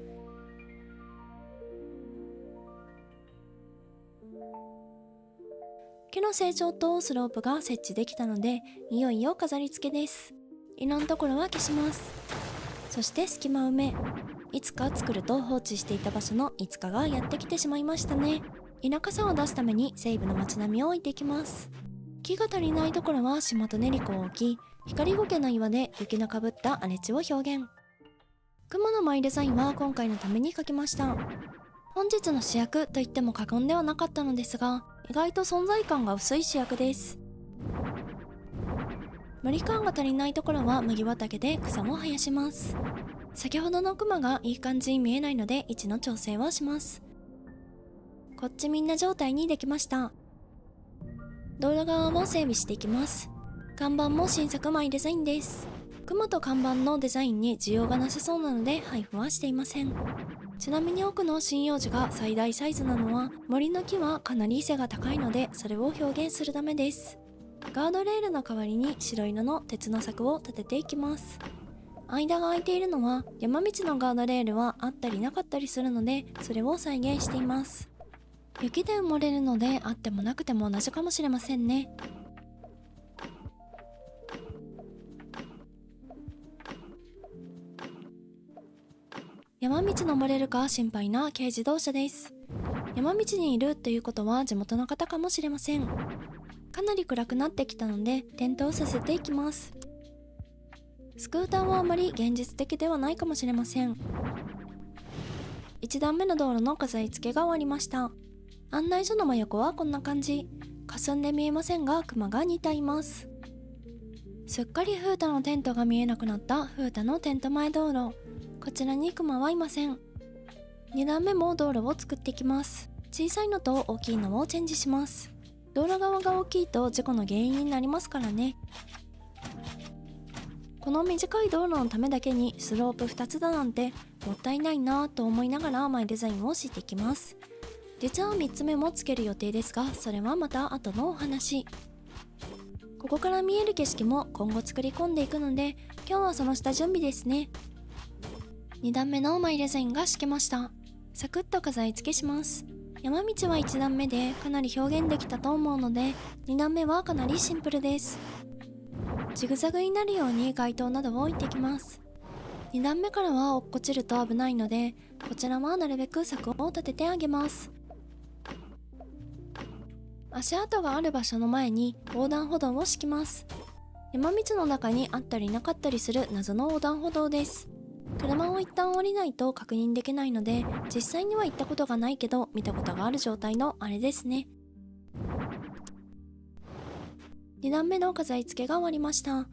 木の成長とスロープが設置できたので、いよいよ飾り付けです。色のところは消します。そして隙間埋め。いつか作ると放置していた場所のいつかがやってきてしまいましたね。田舎さを出すために西部の街並みを置いていきます。木が足りないところは島と練り粉を置き、光苔の岩で雪のかぶった荒れ地を表現。雲のマイデザインは今回のために描きました。本日の主役と言っても過言ではなかったのですが、意外と存在感が薄い主役です。森感が足りないところは麦畑で草も生やします。先ほどのクマがいい感じに見えないので位置の調整をします。こっちみんな状態にできました。道路側も整備していきます。看板も新作マイデザインです。雲と看板のデザインに需要がなさそうなので配布はしていません。ちなみに奥の針葉樹が最大サイズなのは、森の木はかなり背が高いのでそれを表現するためです。ガードレールの代わりに白色の鉄の柵を立てていきます。間が空いているのは山道のガードレールはあったりなかったりするので、それを再現しています。雪で埋もれるのであってもなくても同じかもしれませんね。山道登れるか心配な軽自動車です。山道にいるということは地元の方かもしれません。かなり暗くなってきたので点灯させていきます。スクーターはあまり現実的ではないかもしれません。1段目の道路の飾り付けが終わりました。案内所の真横はこんな感じ。霞んで見えませんが熊が似ています。すっかり風太のテントが見えなくなった風太のテント前道路。こちらに熊はいません。2段目も道路を作っていきます。小さいのと大きいのをチェンジします。道路側が大きいと事故の原因になりますからね。この短い道路のためだけにスロープ2つだなんてもったいないなぁと思いながらマイデザインをしていきます。実は3つ目もつける予定ですが、それはまた後のお話。ここから見える景色も今後作り込んでいくので、今日はその下準備ですね。2段目のマイデザインが敷けました。サクッと飾り付けします。山道は1段目でかなり表現できたと思うので、2段目はかなりシンプルです。ジグザグになるように街灯などを置いていきます。2段目からは落っこちると危ないので、こちらはなるべく柵を立ててあげます。足跡がある場所の前に横断歩道を敷きます。山道の中にあったりなかったりする謎の横断歩道です。車を一旦降りないと確認できないので、実際には行ったことがないけど見たことがある状態のあれですね。2段目の飾り付けが終わりました。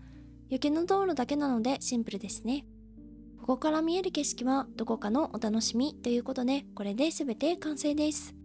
雪の道路だけなのでシンプルですね。ここから見える景色はどこかのお楽しみということで、これで全て完成です。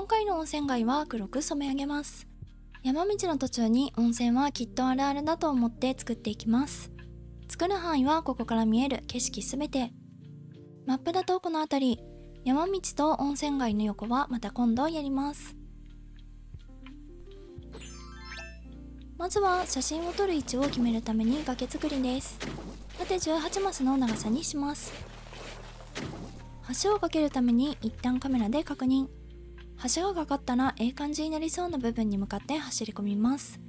回の温泉街は黒く染め上げます。山道の途中に温泉はきっとあるあるだと思って作っていきます。作る範囲はここから見える景色すべて。マップだとこの辺り、山道と温泉街の横はまた今度やります。まずは写真を撮る位置を決めるために崖作りです。縦18マスの長さにします。橋を架けるために一旦カメラで確認。橋がかかったら感じになりそうな部分に向かって走り込みます。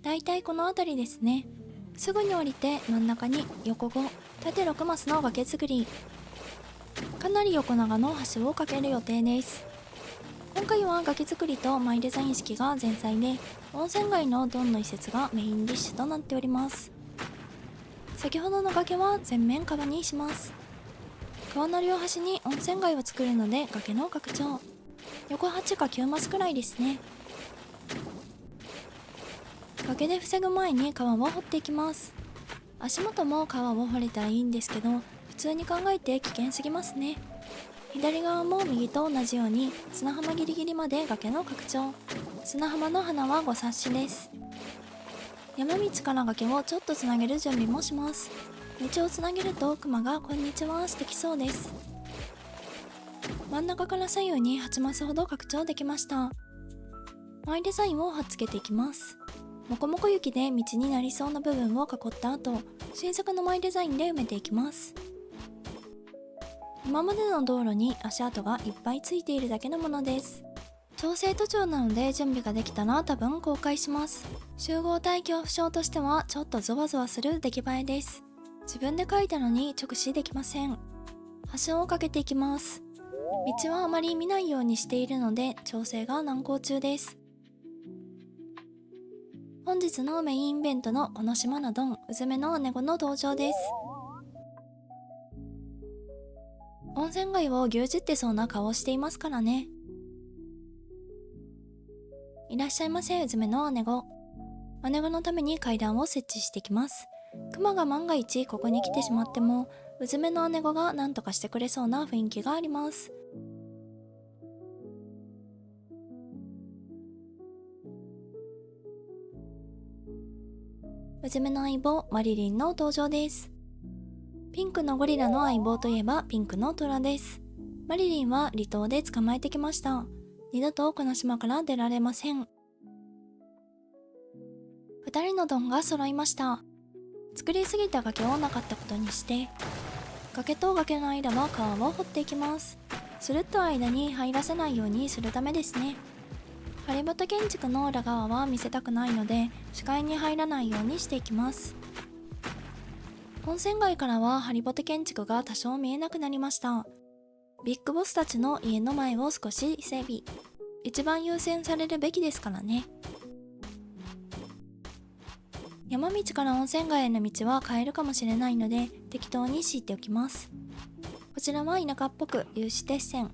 だいたいこの辺りですね。すぐに降りて真ん中に横5、縦6マスの崖作り。かなり横長の橋を架ける予定です。今回は崖作りとマイデザイン式が前菜で、温泉街のドンの移設がメインディッシュとなっております。先ほどの崖は全面川にします。川の両端に温泉街を作るので崖の拡張。横8か9マスくらいですね。崖で防ぐ前に川を掘っていきます。足元も川を掘れたらいいんですけど、普通に考えて危険すぎますね。左側も右と同じように砂浜ギリギリまで崖の拡張。砂浜の花は5サッシです。山道から崖をちょっとつなげる準備もします。道をつなげるとクマがこんにちはしてきそうです。真ん中から左右に8マスほど拡張できました。マイデザインを貼っつけていきます。もこもこ雪で道になりそうな部分を囲った後、新作のマイデザインで埋めていきます。今までの道路に足跡がいっぱいついているだけのものです。調整途中なので準備ができたら多分公開します。集合体恐怖症としてはちょっとゾワゾワする出来栄えです。自分で書いたのに直視できません。橋を架けていきます。道はあまり見ないようにしているので調整が難航中です。本日のメインイベントのこの島のドン、うずめの姉子の登場です。温泉街を牛耳ってそうな顔をしていますからね。いらっしゃいませ、うずめの姉子。姉子のために階段を設置していきます。クマが万が一ここに来てしまっても、うずめの姉子が何とかしてくれそうな雰囲気があります。うずめの相棒マリリンの登場です。ピンクのゴリラの相棒といえばピンクのトラです。マリリンは離島で捕まえてきました。二度とこの島から出られません。二人のドンが揃いました。作りすぎた崖をなかったことにして、崖と崖の間は川を掘っていきます。スルッと間に入らせないようにするためですね。ハリボテ建築の裏側は見せたくないので、視界に入らないようにしていきます。温泉街からはハリボテ建築が多少見えなくなりました。ビッグボスたちの家の前を少し整備。一番優先されるべきですからね。山道から温泉街への道は変えるかもしれないので適当に敷いておきます。こちらは田舎っぽく有刺鉄線。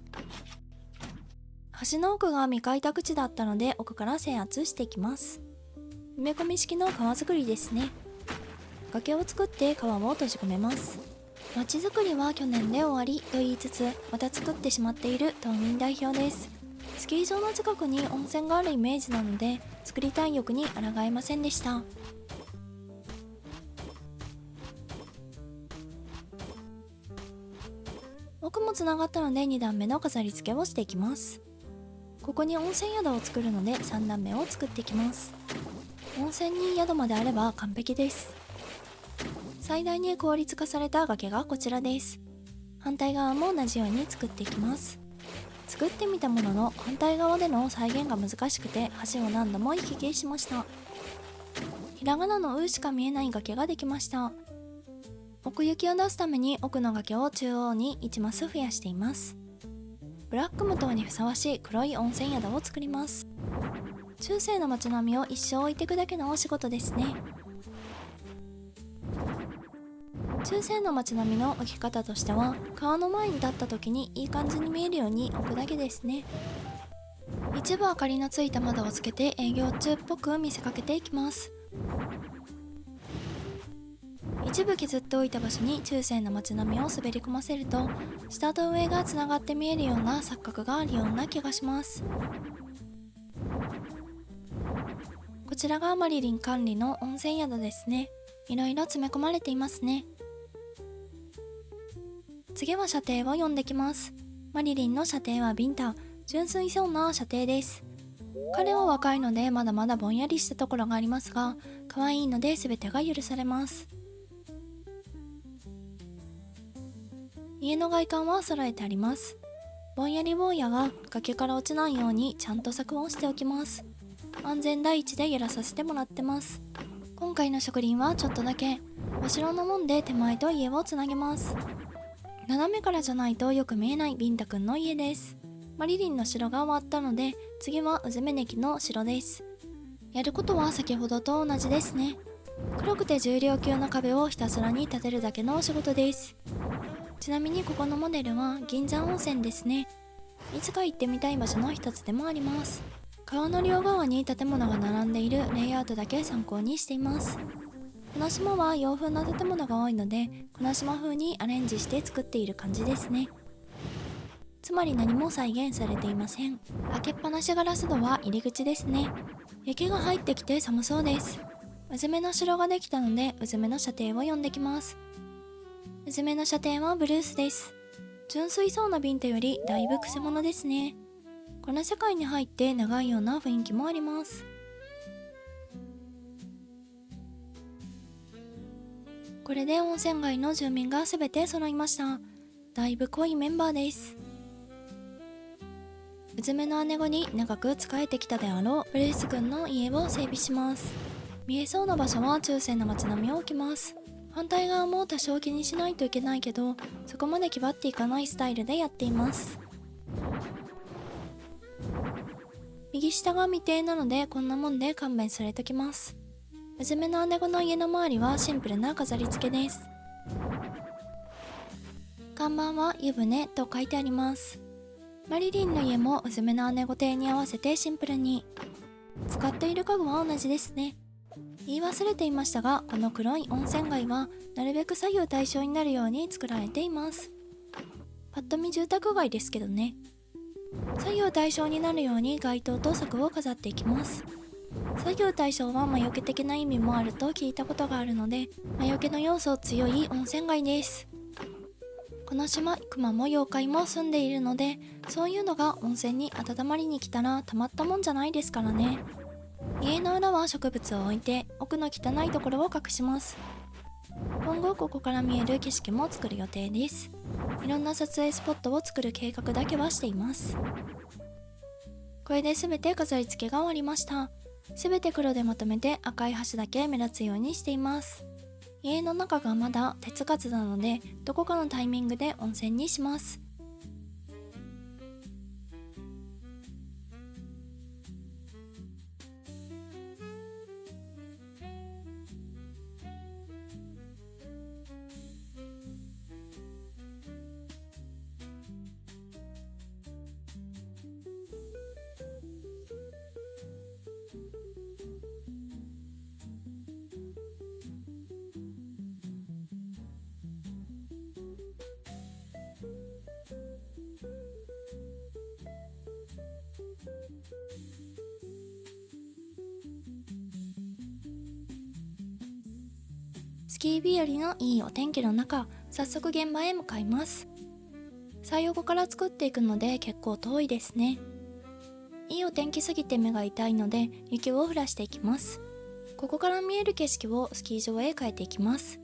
橋の奥が未開拓地だったので奥から制圧していきます。埋め込み式の川作りですね。崖を作って川を閉じ込めます。町づくりは去年で終わりと言いつつまた作ってしまっている島民代表です。スキー場の近くに温泉があるイメージなので作りたい欲に抗えませんでした。奥もつながったので2段目の飾り付けをしていきます。ここに温泉宿を作るので3段目を作っていきます。温泉に宿まであれば完璧です。最大に効率化された崖がこちらです。反対側も同じように作っていきます。作ってみたものの反対側での再現が難しくて橋を何度も行き来しました。ひらがなの「う」しか見えない崖ができました。奥行きを出すために奥の崖を中央に1マス増やしています。ブラック無糖にふさわしい黒い温泉宿を作ります。中世の街並みを一生置いていくだけのお仕事ですね。中世の街並みの置き方としては川の前に立った時にいい感じに見えるように置くだけですね。一部明かりのついた窓をつけて営業中っぽく見せかけていきます。一部削っておいた場所に中世の街並みを滑り込ませると、下と上がつながって見えるような錯覚があるような気がします。こちらがマリリン管理の温泉宿ですね。いろいろ詰め込まれていますね。次は射程を読んできます。マリリンの射程はビンタ、純粋そうな射程です。彼は若いのでまだまだぼんやりしたところがありますが、可愛いので全てが許されます。家の外観は揃えてあります。ぼんやり坊やが崖から落ちないようにちゃんと策をしておきます。安全第一でやらさせてもらってます。今回の植林はちょっとだけ、お城の門で手前と家をつなげます。斜めからじゃないとよく見えないビンタくんの家です。マリリンの城が終わったので、次はうずめネキの城です。やることは先ほどと同じですね。黒くて重量級の壁をひたすらに立てるだけのお仕事です。ちなみにここのモデルは銀山温泉ですね。いつか行ってみたい場所の一つでもあります。川の両側に建物が並んでいるレイアウトだけ参考にしています。この島は洋風な建物が多いので、この島風にアレンジして作っている感じですね。つまり何も再現されていません。開けっぱなしガラス戸は入り口ですね。雪が入ってきて寒そうです。うずめの城ができたので、うずめの射程を読んできます。うずめの射程はブルースです。純粋そうなビンタよりだいぶくせ者ですね。この世界に入って長いような雰囲気もあります。これで温泉街の住民が全て揃いました。だいぶ濃いメンバーです。うずめの姉子に長く仕えてきたであろうブルース君の家を整備します。見えそうな場所は中世の街並みを置きます。反対側も多少気にしないといけないけど、そこまで気張っていかないスタイルでやっています。右下が未定なのでこんなもんで勘弁されときます。うずめの姉子の家の周りはシンプルな飾り付けです。看板は湯船と書いてあります。マリリンの家もうずめの姉子邸に合わせてシンプルに。使っている家具は同じですね。言い忘れていましたが、この黒い温泉街はなるべく左右対称になるように作られています。パッと見住宅街ですけどね。左右対称になるように街灯と柵を飾っていきます。左右対称は魔除け的な意味もあると聞いたことがあるので、魔除けの要素強い温泉街です。この島、熊も妖怪も住んでいるので、そういうのが温泉に温まりに来たらたまったもんじゃないですからね。家の裏は植物を置いて奥の汚いところを隠します。今後ここから見える景色も作る予定です。いろんな撮影スポットを作る計画だけはしています。これで全て飾り付けが終わりました。全て黒でまとめて赤い端だけ目立つようにしています。家の中がまだ手つかずなので、どこかのタイミングで温泉にします。スキー日和のいいお天気の中、早速現場へ向かいます。最横から作っていくので結構遠いですね。いいお天気すぎて目が痛いので雪を降らしていきます。ここから見える景色をスキー場へ変えていきます。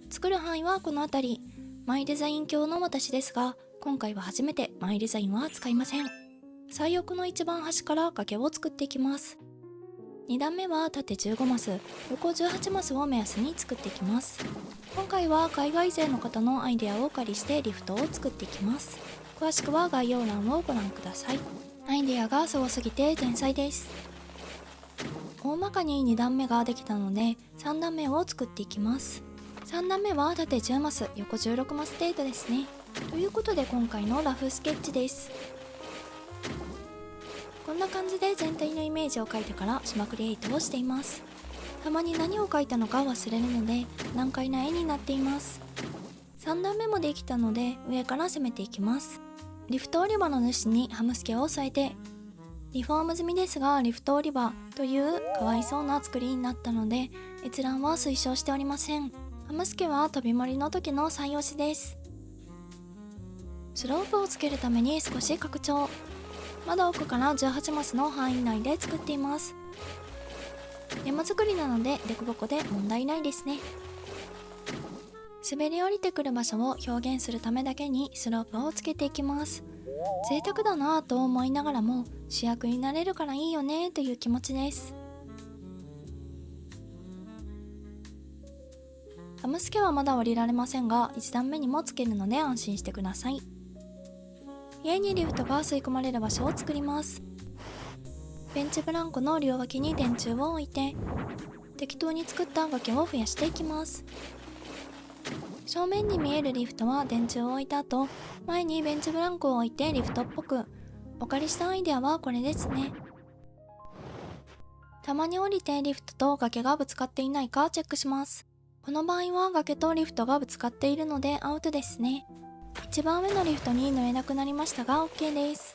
作る範囲はこの辺り。マイデザイン教の私ですが、今回は初めてマイデザインは使いません。最横の一番端から崖を作っていきます。2段目は縦15マス、横18マスを目安に作っていきます。今回は海外勢の方のアイデアをお借りしてリフトを作っていきます。詳しくは概要欄をご覧ください。アイデアがすごすぎて天才です。大まかに2段目ができたので3段目を作っていきます。3段目は縦10マス、横16マス程度ですね。ということで今回のラフスケッチです。こんな感じで全体のイメージを描いてから島クリエイトをしています。たまに何を書いたのか忘れるので難解な絵になっています。3段目もできたので上から攻めていきます。リフト降り場の主にハムスケを添えて、リフォーム済みですがリフト降り場というかわいそうな作りになったので閲覧は推奨しておりません。ハムスケは飛び盛りの時の最推しです。スロープをつけるために少し拡張、まだ奥から18マスの範囲内で作っています。山作りなので凸凹で問題ないですね。滑り降りてくる場所を表現するためだけにスロープをつけていきます。贅沢だなぁと思いながらも主役になれるからいいよねという気持ちです。ハムスケはまだ降りられませんが1段目にもつけるので安心してください。家にリフトが吸い込まれる場所を作ります。ベンチブランコの両脇に電柱を置いて適当に作った崖を増やしていきます。正面に見えるリフトは電柱を置いた後、前にベンチブランコを置いてリフトっぽく。お借りしたアイデアはこれですね。たまに降りてリフトと崖がぶつかっていないかチェックします。この場合は崖とリフトがぶつかっているのでアウトですね。一番上のリフトに乗れなくなりましたが OK です。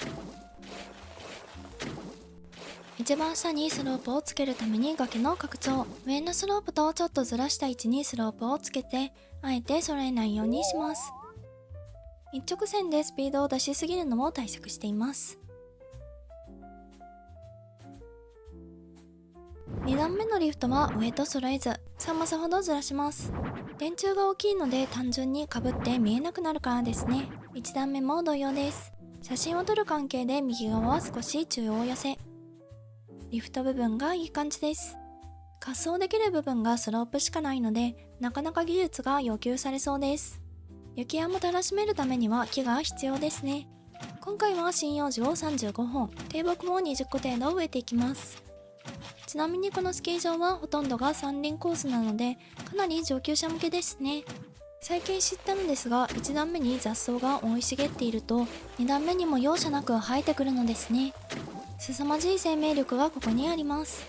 一番下にスロープをつけるために崖の拡張、上のスロープとちょっとずらした位置にスロープをつけてあえて揃えないようにします。一直線でスピードを出しすぎるのも対策しています。2段目のリフトは上と揃えず3マスほどずらします。電柱が大きいので単純にかぶって見えなくなるからですね。1段目も同様です。写真を撮る関係で右側は少し中央寄せ、リフト部分がいい感じです。滑走できる部分がスロープしかないのでなかなか技術が要求されそうです。雪山もたらしめるためには木が必要ですね。今回は針葉樹を35本、低木も20個程度植えていきます。ちなみにこのスキー場はほとんどが山林コースなのでかなり上級者向けですね。最近知ったのですが1段目に雑草が生い茂っていると2段目にも容赦なく生えてくるのですね。凄まじい生命力がここにあります。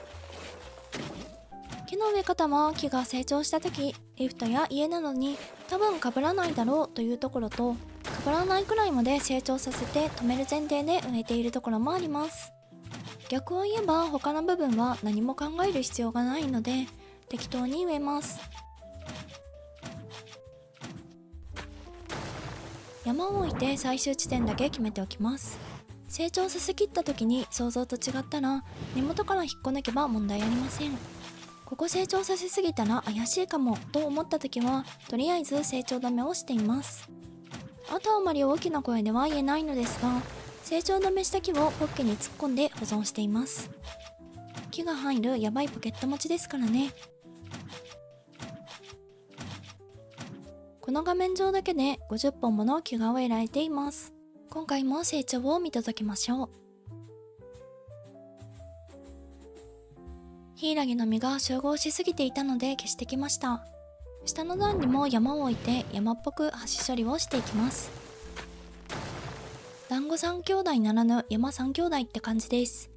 木の植え方は木が成長した時リフトや家などに多分被らないだろうというところと被らないくらいまで成長させて止める前提で植えているところもあります。逆を言えば他の部分は何も考える必要がないので適当に植えます。山を置いて最終地点だけ決めておきます。成長させきった時に想像と違ったら根元から引っこ抜けば問題ありません。ここ成長させすぎたら怪しいかもと思った時はとりあえず成長止めをしています。あとはあまり大きな声では言えないのですが成長止めした木をポッケに突っ込んで保存しています。木が入るやばいポケット持ちですからね。この画面上だけで50本もの木が植えられています。今回も成長を見届けましょう。ヒイラギの実が集合しすぎていたので消してきました。下の段にも山を置いて山っぽく端処理をしていきます。団子3兄弟ならぬ山3兄弟って感じです。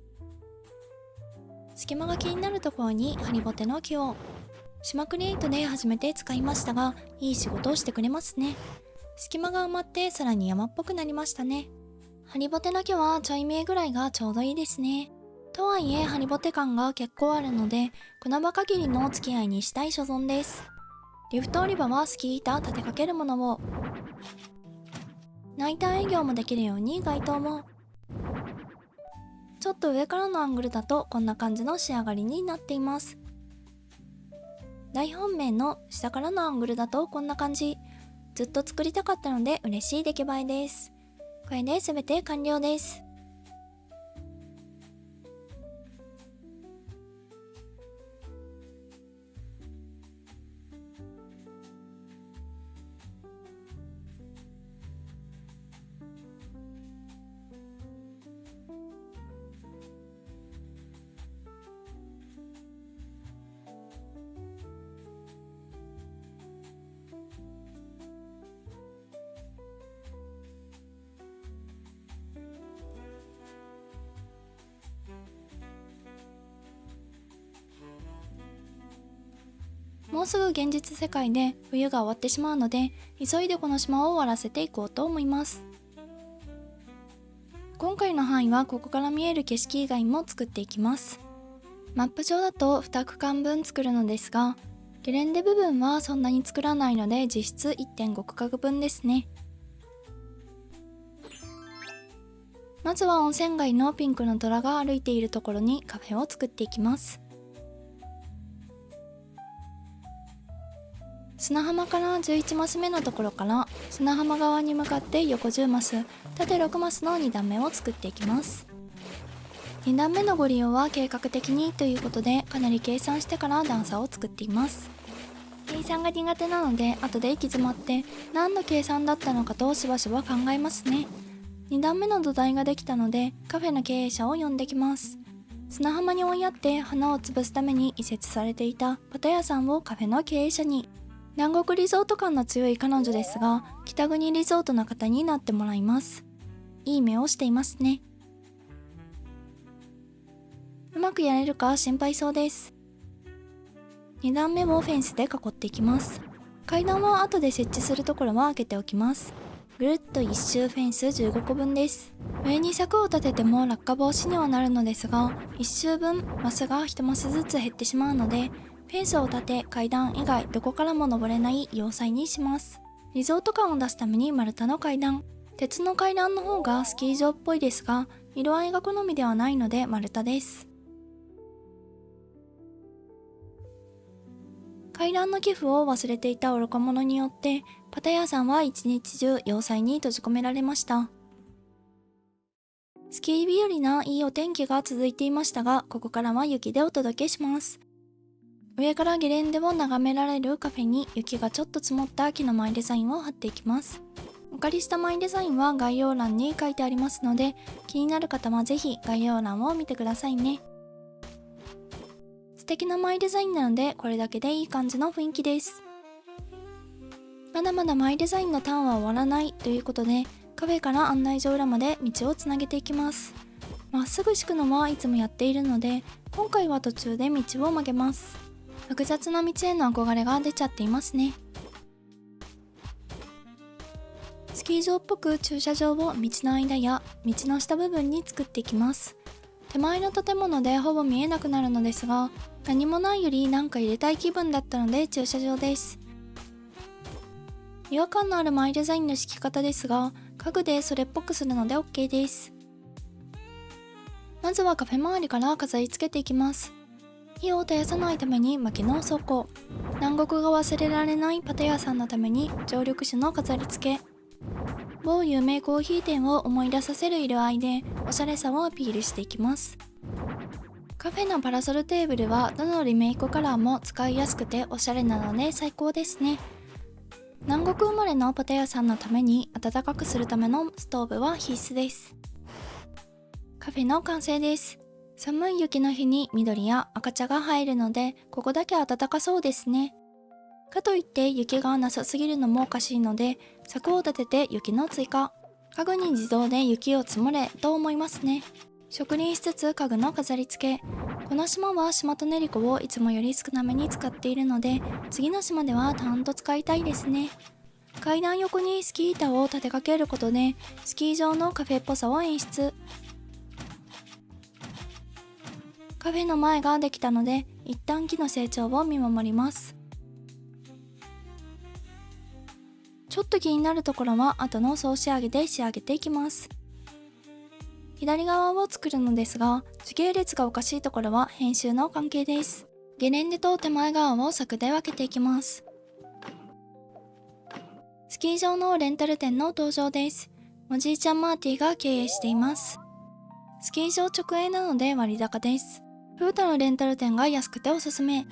隙間が気になるところにハリボテの木を島クリエイトで初めて使いましたがいい仕事をしてくれますね。隙間が埋まってさらに山っぽくなりましたね。ハリボテの木はちょい見えぐらいがちょうどいいですね。とはいえハリボテ感が結構あるのでこの場限りの付き合いにしたい所存です。リフト売り場はスキー板立てかけるものを、ナイター営業もできるように街灯も、ちょっと上からのアングルだとこんな感じの仕上がりになっています。大本命の下からのアングルだとこんな感じ。ずっと作りたかったので嬉しい出来栄えです。これで全て完了です。もうすぐ現実世界で冬が終わってしまうので、急いでこの島を終わらせていこうと思います。今回の範囲はここから見える景色以外も作っていきます。マップ上だと2区間分作るのですが、ゲレンデ部分はそんなに作らないので実質 1.5 区画分ですね。まずは温泉街のピンクの虎が歩いているところにカフェを作っていきます。砂浜から11マス目のところから砂浜側に向かって横10マス、縦6マスの2段目を作っていきます。2段目のご利用は計画的にということで、かなり計算してから段差を作っています。計算が苦手なので後で行き詰まって何の計算だったのかとしばしば考えますね。2段目の土台ができたのでカフェの経営者を呼んできます。砂浜に追いやって花を潰すために移設されていたパタヤさんをカフェの経営者に。南国リゾート感の強い彼女ですが、北国リゾートの方になってもらいます。いい目をしていますね。うまくやれるか心配そうです。2段目をフェンスで囲っていきます。階段は後で設置するところは開けておきます。ぐるっと1周フェンス15個分です。上に柵を立てても落下防止にはなるのですが、1周分マスが1マスずつ減ってしまうので、フェンスを立て階段以外どこからも登れない要塞にします。リゾート感を出すために丸太の階段、鉄の階段の方がスキー場っぽいですが、色合いが好みではないので丸太です。階段の寄付を忘れていた愚か者によってパタヤさんは一日中要塞に閉じ込められました。スキー日和ないいお天気が続いていましたが、ここからは雪でお届けします。上からゲレンデを眺められるカフェに雪がちょっと積もった木のマイデザインを貼っていきます。お借りしたマイデザインは概要欄に書いてありますので、気になる方はぜひ概要欄を見てくださいね。素敵なマイデザインなのでこれだけでいい感じの雰囲気です。まだまだマイデザインのターンは終わらないということで、カフェから案内所裏まで道をつなげていきます。まっすぐ敷くのはいつもやっているので、今回は途中で道を曲げます。複雑な道への憧れが出ちゃっていますね。スキー場っぽく駐車場を道の間や道の下部分に作っていきます。手前の建物でほぼ見えなくなるのですが、何もないよりなんか入れたい気分だったので駐車場です。違和感のあるマイデザインの敷き方ですが、家具でそれっぽくするので OK です。まずはカフェ周りから飾り付けていきます。火を絶やさないために薪の倉庫、南国が忘れられないパタヤさんのために常緑種の飾り付け、某有名コーヒー店を思い出させる色合いでおしゃれさをアピールしていきます。カフェのパラソルテーブルはどのリメイクカラーも使いやすくておしゃれなので最高ですね。南国生まれのパタヤさんのために暖かくするためのストーブは必須です。カフェの完成です。寒い雪の日に緑や赤茶が入るので、ここだけ暖かそうですね。かといって雪がなさすぎるのもおかしいので、柵を立てて雪の追加。家具に自動で雪を積もれと思いますね。植林しつつ家具の飾り付け。この島はシマトネリコをいつもより少なめに使っているので、次の島では担当使いたいですね。階段横にスキー板を立てかけることで、スキー場のカフェっぽさを演出。カフェの前ができたので、一旦木の成長を見守ります。ちょっと気になるところは後の総仕上げで仕上げていきます。左側を作るのですが、時系列がおかしいところは編集の関係です。ゲレンデと手前側を柵で分けていきます。スキー場のレンタル店の登場です。おじいちゃんマーティが経営しています。スキー場直営なので割高です。フータのレンタル店が安くておすすめ。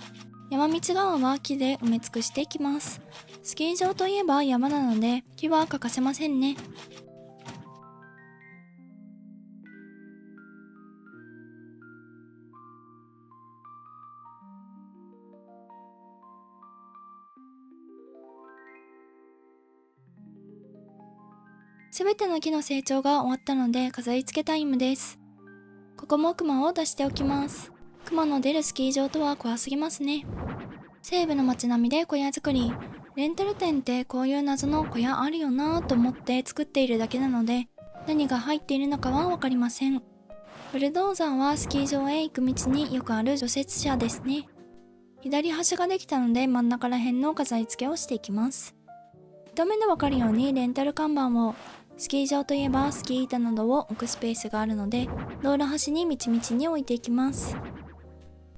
山道側は木で埋め尽くしていきます。スキー場といえば山なので木は欠かせませんね。すべての木の成長が終わったので飾り付けタイムです。ここもクマを出しておきます。クマの出るスキー場とは怖すぎますね。西部の街並みで小屋作り。レンタル店ってこういう謎の小屋あるよなぁと思って作っているだけなので、何が入っているのかはわかりません。ブルドーザーはスキー場へ行く道によくある除雪車ですね。左端ができたので真ん中ら辺の飾り付けをしていきます。一目でわかるようにレンタル看板を、スキー場といえばスキー板などを置くスペースがあるので、道路端に道々に置いていきます。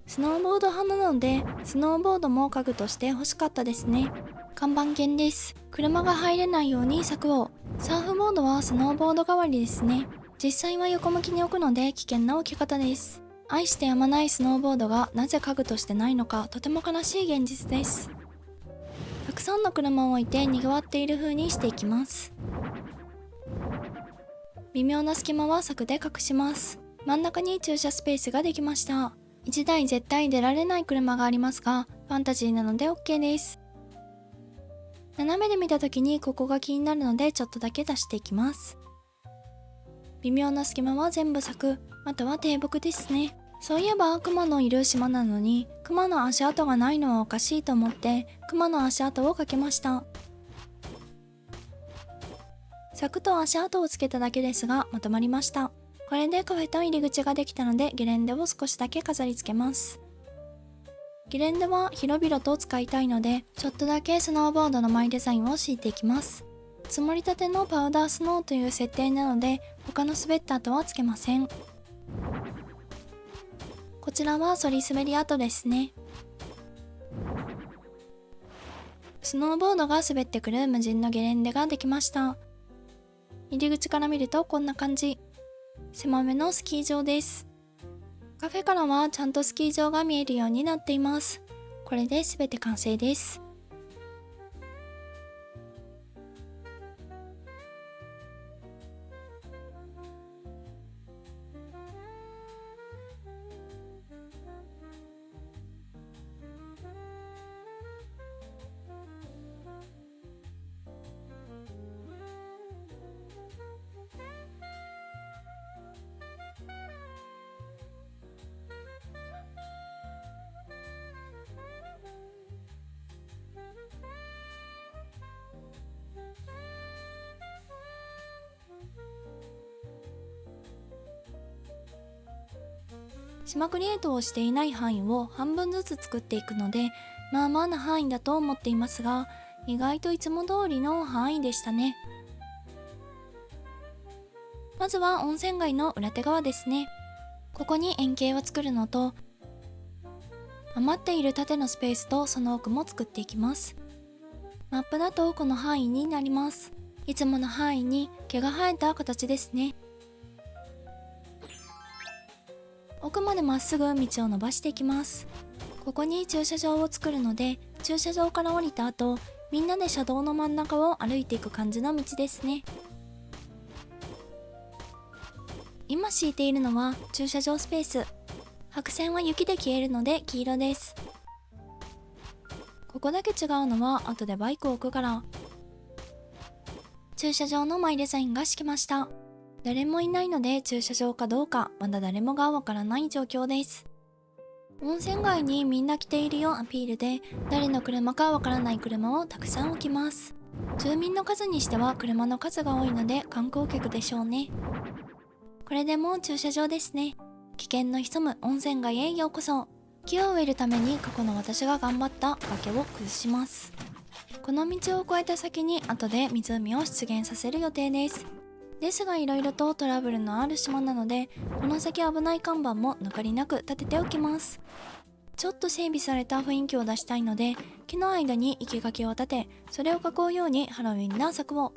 スノーボード派なので、スノーボードも家具として欲しかったですね。看板犬です。車が入れないように柵を。サーフボードはスノーボード代わりですね。実際は横向きに置くので危険な置き方です。愛してやまないスノーボードがなぜ家具としてないのか、とても悲しい現実です。たくさんの車を置いて賑わっている風にしていきます。微妙な隙間は柵で隠します。真ん中に駐車スペースができました。1台絶対出られない車がありますが、ファンタジーなので OK です。斜めで見た時にここが気になるのでちょっとだけ出していきます。微妙な隙間は全部柵、または低木ですね。そういえば熊のいる島なのに熊の足跡がないのはおかしいと思って熊の足跡をかけました。柵と足跡をつけただけですがまとまりました。これでカフェと入り口ができたのでゲレンデを少しだけ飾り付けます。ゲレンデは広々と使いたいのでちょっとだけスノーボードのマイデザインを敷いていきます。積もりたてのパウダースノーという設定なので他の滑った跡はつけません。こちらは反り滑り跡ですね。スノーボードが滑ってくる無人のゲレンデができました。入り口から見るとこんな感じ。狭めのスキー場です。カフェからはちゃんとスキー場が見えるようになっています。これで全て完成です。島クリエイトをしていない範囲を半分ずつ作っていくので、まあまあな範囲だと思っていますが、意外といつも通りの範囲でしたね。まずは温泉街の裏手側ですね。ここに円形を作るのと、余っている縦のスペースとその奥も作っていきます。マップだとこの範囲になります。いつもの範囲に毛が生えた形ですね。奥までまっすぐ道を伸ばしていきます。ここに駐車場を作るので、駐車場から降りた後、みんなで車道の真ん中を歩いていく感じの道ですね。今敷いているのは駐車場スペース。白線は雪で消えるので黄色です。ここだけ違うのは後でバイクを置くから。駐車場のマイデザインが敷きました。誰もいないので駐車場かどうかまだ誰もがわからない状況です。温泉街にみんな来ているよアピールで、誰の車かわからない車をたくさん置きます。住民の数にしては車の数が多いので観光客でしょうね。これでもう駐車場ですね。危険の潜む温泉街へようこそ。木を植えるために過去の私が頑張った崖を崩します。この道を越えた先に後で湖を出現させる予定です。ですがいろいろとトラブルのある島なので、この先危ない看板も抜かりなく立てておきます。ちょっと整備された雰囲気を出したいので、木の間に生垣を立て、それを囲うようにハロウィンな柵を。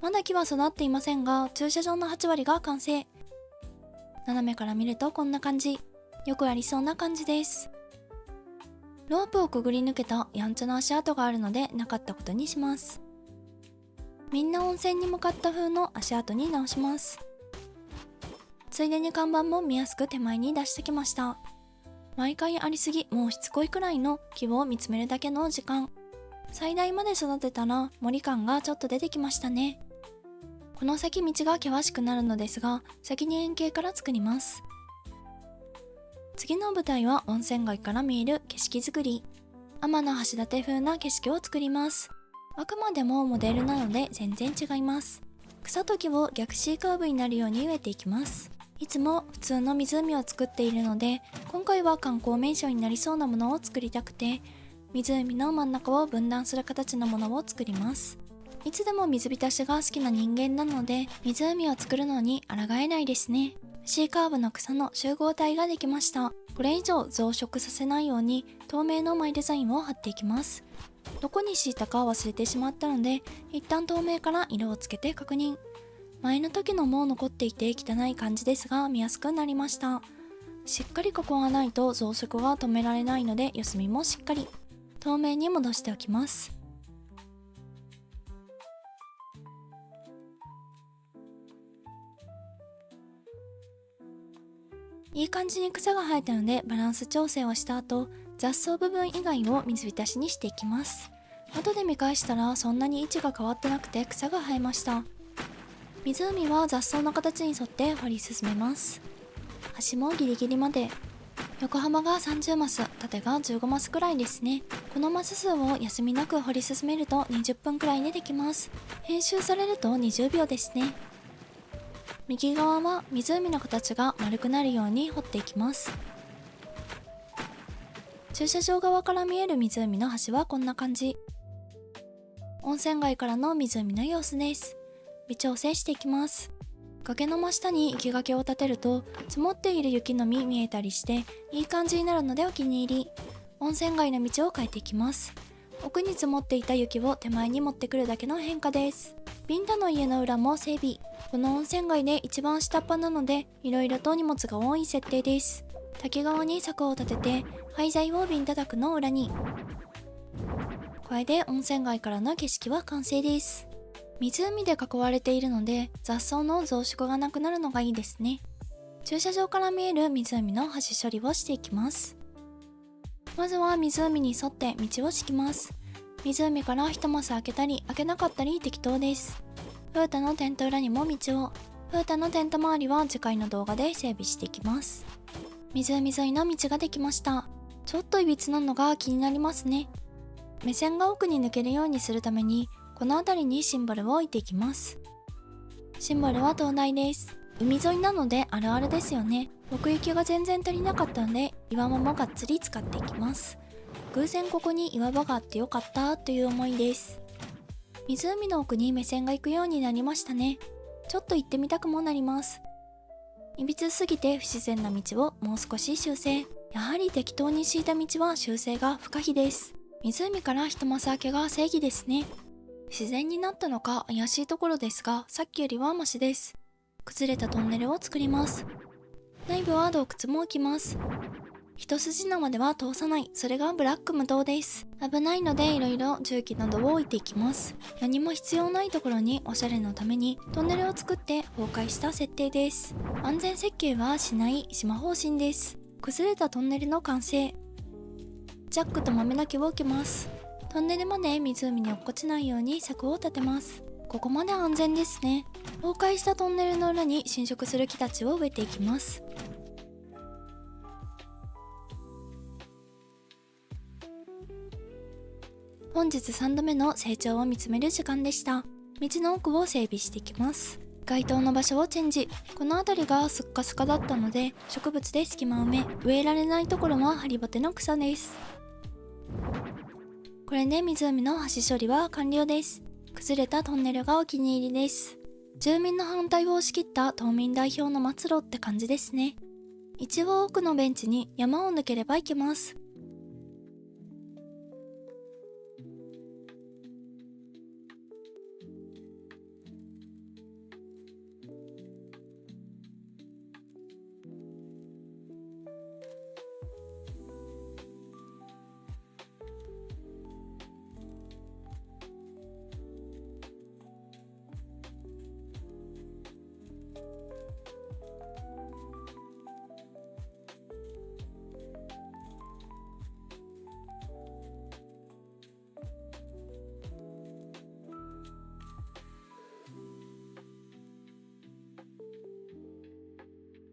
まだ木は育っていませんが、駐車場の8割が完成。斜めから見るとこんな感じ。よくありそうな感じです。ロープをくぐり抜けたやんちゃな足跡があるのでなかったことにします。みんな温泉に向かった風の足跡に直します。ついでに看板も見やすく手前に出してきました。毎回ありすぎ、もうしつこいくらいの木を見つめるだけの時間。最大まで育てたら森感がちょっと出てきましたね。この先道が険しくなるのですが、先に円形から作ります。次の舞台は温泉街から見える景色作り。天橋立風な景色を作ります。あくまでもモデルなので全然違います。草時を逆 C カーブになるように植えていきます。いつも普通の湖を作っているので、今回は観光名所になりそうなものを作りたくて、湖の真ん中を分断する形のものを作ります。いつでも水浸しが好きな人間なので、湖を作るのに抗えないですね。C カーブの草の集合体ができました。これ以上増殖させないように透明のマイデザインを貼っていきます。どこに敷いたか忘れてしまったので、一旦透明から色をつけて確認。前の時のも残っていて汚い感じですが見やすくなりました。しっかり囲わないと増殖が止められないので、四隅もしっかり透明に戻しておきます。いい感じに草が生えたのでバランス調整をした後、雑草部分以外を水浸しにしていきます。後で見返したらそんなに位置が変わってなくて草が生えました。湖は雑草の形に沿って掘り進めます。端もギリギリまで。横幅が30マス、縦が15マスくらいですね。このマス数を休みなく掘り進めると20分くらいでできます。編集されると20秒ですね。右側は湖の形が丸くなるように掘っていきます。駐車場側から見える湖の端はこんな感じ。温泉街からの湖の様子です。微調整していきます。崖の真下に生垣を立てると積もっている雪の実見えたりしていい感じになるのでお気に入り。温泉街の道を変えていきます。奥に積もっていた雪を手前に持ってくるだけの変化です。ビンタの家の裏も整備。この温泉街で一番下っ端なのでいろいろと荷物が多い設定です。滝側に柵を立てて廃材をビンタ宅の裏に。これで温泉街からの景色は完成です。湖で囲われているので雑草の増殖がなくなるのがいいですね。駐車場から見える湖の端処理をしていきます。まずは湖に沿って道を敷きます。湖から一マス開けたり開けなかったり適当です。風太のテント裏にも道を。風太のテント周りは次回の動画で整備していきます。湖沿いの道ができました。ちょっといびつなのが気になりますね。目線が奥に抜けるようにするためにこの辺りにシンボルを置いていきます。シンボルは灯台です。海沿いなのであるあるですよね。奥行きが全然足りなかったので岩場もがっつり使っていきます。偶然ここに岩場があってよかったという思いです。湖の奥に目線が行くようになりましたね。ちょっと行ってみたくもなります。いびつすぎて不自然な道をもう少し修正。やはり適当に敷いた道は修正が不可避です。湖から一マス開けが正義ですね。自然になったのか怪しいところですが、さっきよりはマシです。崩れたトンネルを作ります。内部は洞窟も置きます。一筋縄では通さない、それがブラック無道です。危ないのでいろいろ重機などを置いていきます。何も必要ないところにおしゃれのためにトンネルを作って崩壊した設定です。安全設計はしない島方針です。崩れたトンネルの完成。ジャックと豆の木を置きます。トンネルまで湖に落っこちないように柵を立てます。ここまで安全ですね。崩壊したトンネルの裏に侵食する木たちを植えていきます。本日3度目の成長を見つめる時間でした。道の奥を整備していきます。街灯の場所をチェンジ。この辺りがスッカスカだったので植物で隙間埋め。植えられないところはハリボテの草です。これで湖の端処理は完了です。崩れたトンネルがお気に入りです。住民の反対を押し切った島民代表の末路って感じですね。一応奥のベンチに山を抜ければ行けます。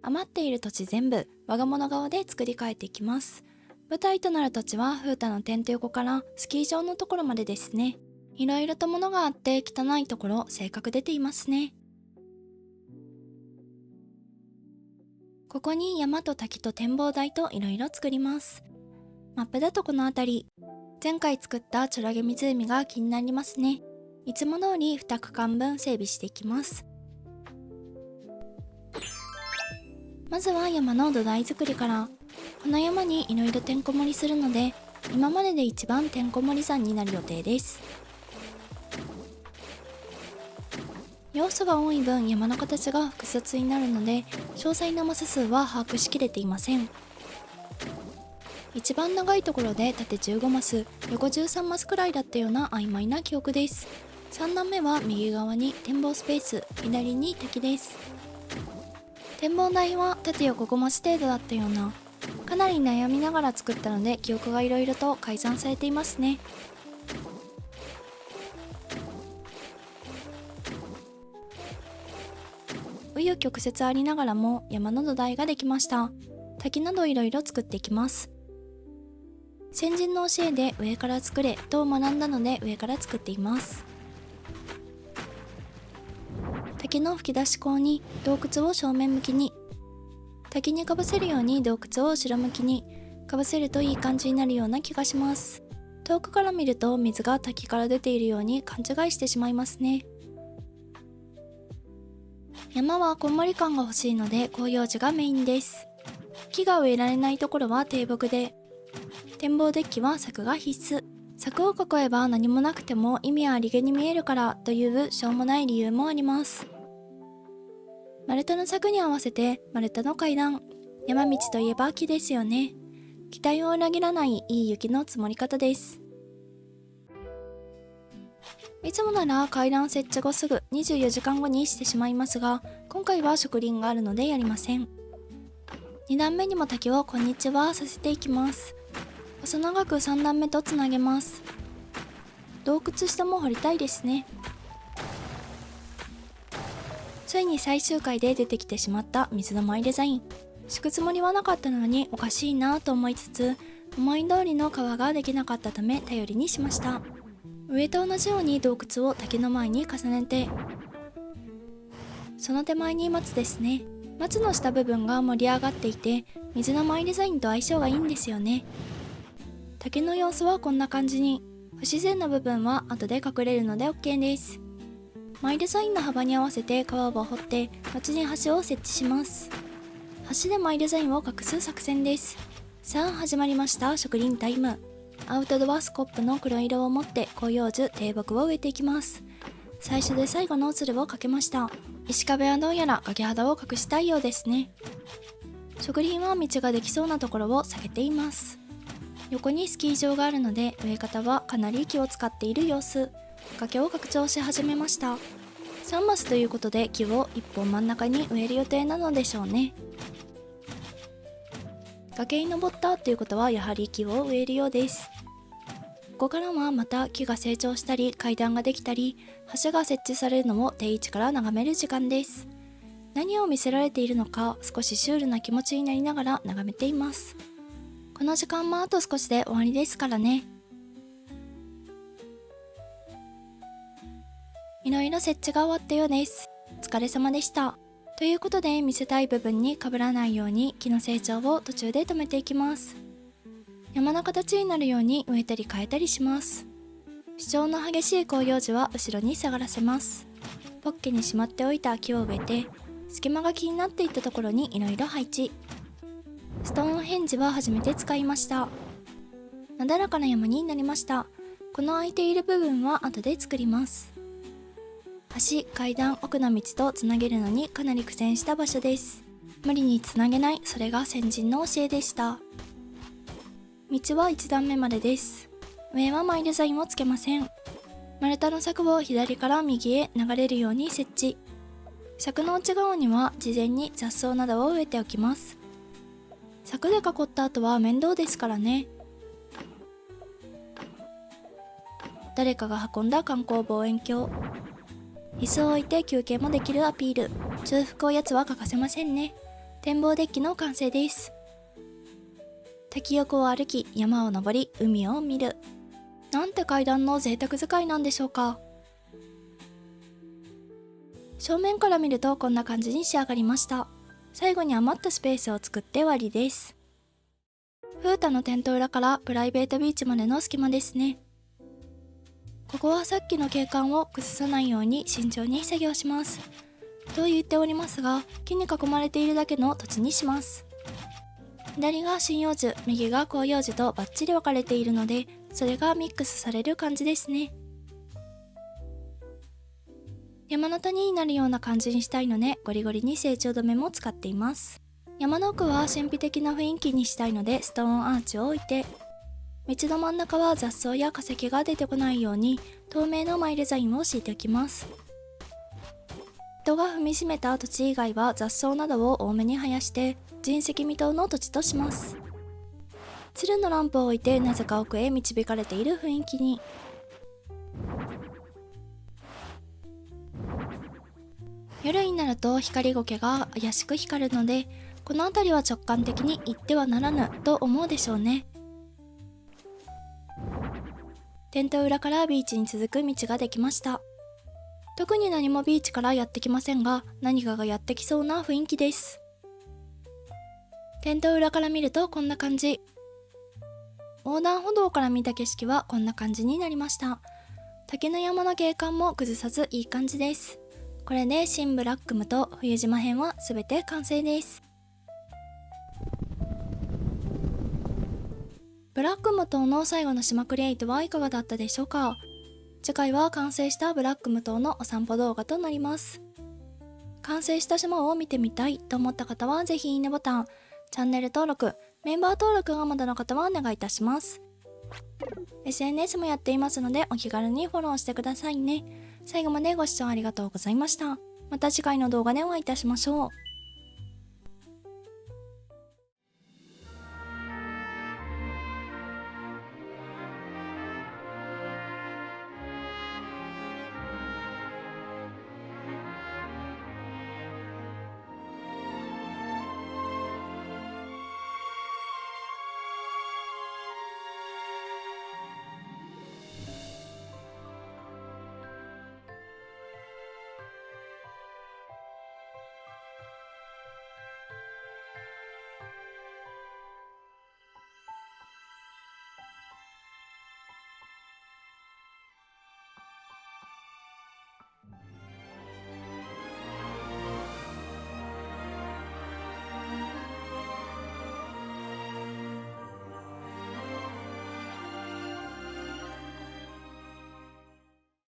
余っている土地全部我が物顔で作り変えていきます。舞台となる土地は風太のテント横からスキー場のところまでですね。いろいろと物があって汚いところ性格出ていますね。ここに山と滝と展望台といろいろ作ります。マップだとこの辺り、前回作ったチョラゲ湖が気になりますね。いつも通り2区間分整備していきます。まずは山の土台作りから。この山にいろいろてんこ盛りするので、今までで一番てんこ盛り山になる予定です。要素が多い分山の形が複雑になるので、詳細なマス数は把握しきれていません。一番長いところで縦15マス、横13マスくらいだったような曖昧な記憶です。3段目は右側に展望スペース、左に滝です。展望台は縦横5マス程度だったような、かなり悩みながら作ったので記憶がいろいろと改ざんされていますね。紆余曲折ありながらも山の土台ができました。滝などいろいろ作っていきます。先人の教えで上から作れと学んだので上から作っています。滝の吹き出し口に洞窟を正面向きに、滝にかぶせるように洞窟を後ろ向きにかぶせるといい感じになるような気がします。遠くから見ると水が滝から出ているように勘違いしてしまいますね。山はこんもり感が欲しいので広葉樹がメインです。木が植えられないところは低木で、展望デッキは柵が必須。柵を囲えば何もなくても意味ありげに見えるからというしょうもない理由もあります。丸太の柵に合わせて丸太の階段。山道といえば木ですよね。期待を裏切らないいい雪の積もり方です。いつもなら階段設置後すぐ24時間後にしてしまいますが、今回は植林があるのでやりません。2段目にも滝をこんにちはさせていきます。細長く3段目とつなげます。洞窟下も掘りたいですね。ついに最終回で出てきてしまった水の舞デザイン。敷くつもりはなかったのにおかしいなと思いつつ、思い通りの川ができなかったため頼りにしました。上と同じように洞窟を滝の前に重ねて、その手前に松ですね。松の下部分が盛り上がっていて、水の舞デザインと相性がいいんですよね。滝の様子はこんな感じに、不自然な部分は後で隠れるので OK です。舞デザインの幅に合わせて川を掘って後に橋を設置します。橋で舞デザインを隠す作戦です。さあ始まりました植林タイム。アウトドアスコップの黒色を持って広葉樹低木を植えていきます。最初で最後のつるをかけました。石壁はどうやら崖肌を隠したいようですね。植林は道ができそうなところを避けています。横にスキー場があるので植え方はかなり気を使っている様子。崖を拡張し始めました。3マスということで木を1本真ん中に植える予定なのでしょうね。崖に登ったということはやはり木を植えるようです。ここからはまた木が成長したり階段ができたり橋が設置されるのを定位置から眺める時間です。何を見せられているのか少しシュールな気持ちになりながら眺めています。この時間もあと少しで終わりですからね。いろいろ設置が終わったようです。お疲れ様でした。ということで見せたい部分に被らないように木の成長を途中で止めていきます。山の形になるように植えたり変えたりします。主張の激しい広葉樹は後ろに下がらせます。ポッケにしまっておいた木を植えて、隙間が気になっていったところにいろいろ配置。ストーンヘンジは初めて使いました。なだらかな山になりました。この空いている部分は後で作ります。橋、階段、奥の道とつなげるのにかなり苦戦した場所です。無理につなげない、それが先人の教えでした。道は1段目までです。上はマイデザインをつけません。丸太の柵を左から右へ流れるように設置。柵の内側には事前に雑草などを植えておきます。柵で囲った後は面倒ですからね。誰かが運んだ観光望遠鏡。椅子を置いて休憩もできるアピール。中腹おやつは欠かせませんね。展望デッキの完成です。滝横を歩き、山を登り、海を見る。なんて階段の贅沢使いなんでしょうか。正面から見るとこんな感じに仕上がりました。最後に余ったスペースを作って終わりです。風太のテント裏からプライベートビーチまでの隙間ですね。ここはさっきの景観を崩さないように慎重に作業します。と言っておりますが、木に囲まれているだけの土地にします。左が針葉樹、右が広葉樹とバッチリ分かれているので、それがミックスされる感じですね。山の谷になるような感じにしたいので、ゴリゴリに成長止めも使っています。山の奥は神秘的な雰囲気にしたいので、ストーンアーチを置いて、道の真ん中は雑草や化石が出てこないように透明のマイデザインを敷いておきます。人が踏みしめた土地以外は雑草などを多めに生やして人石未踏の土地とします。鶴のランプを置いてなぜか奥へ導かれている雰囲気に。夜になると光苔が怪しく光るので、この辺りは直感的に行ってはならぬと思うでしょうね。テント裏からビーチに続く道ができました。特に何もビーチからやってきませんが、何かがやってきそうな雰囲気です。テント裏から見るとこんな感じ。横断歩道から見た景色はこんな感じになりました。竹の山の景観も崩さずいい感じです。これで新ブラックムと冬島編はすべて完成です。ブラックム島の最後の島クリエイトはいかがだったでしょうか。次回は完成したブラックム島のお散歩動画となります。完成した島を見てみたいと思った方はぜひいいねボタン、チャンネル登録、メンバー登録がまだの方はお願いいたします。SNS もやっていますのでお気軽にフォローしてくださいね。最後までご視聴ありがとうございました。また次回の動画でお会いいたしましょう。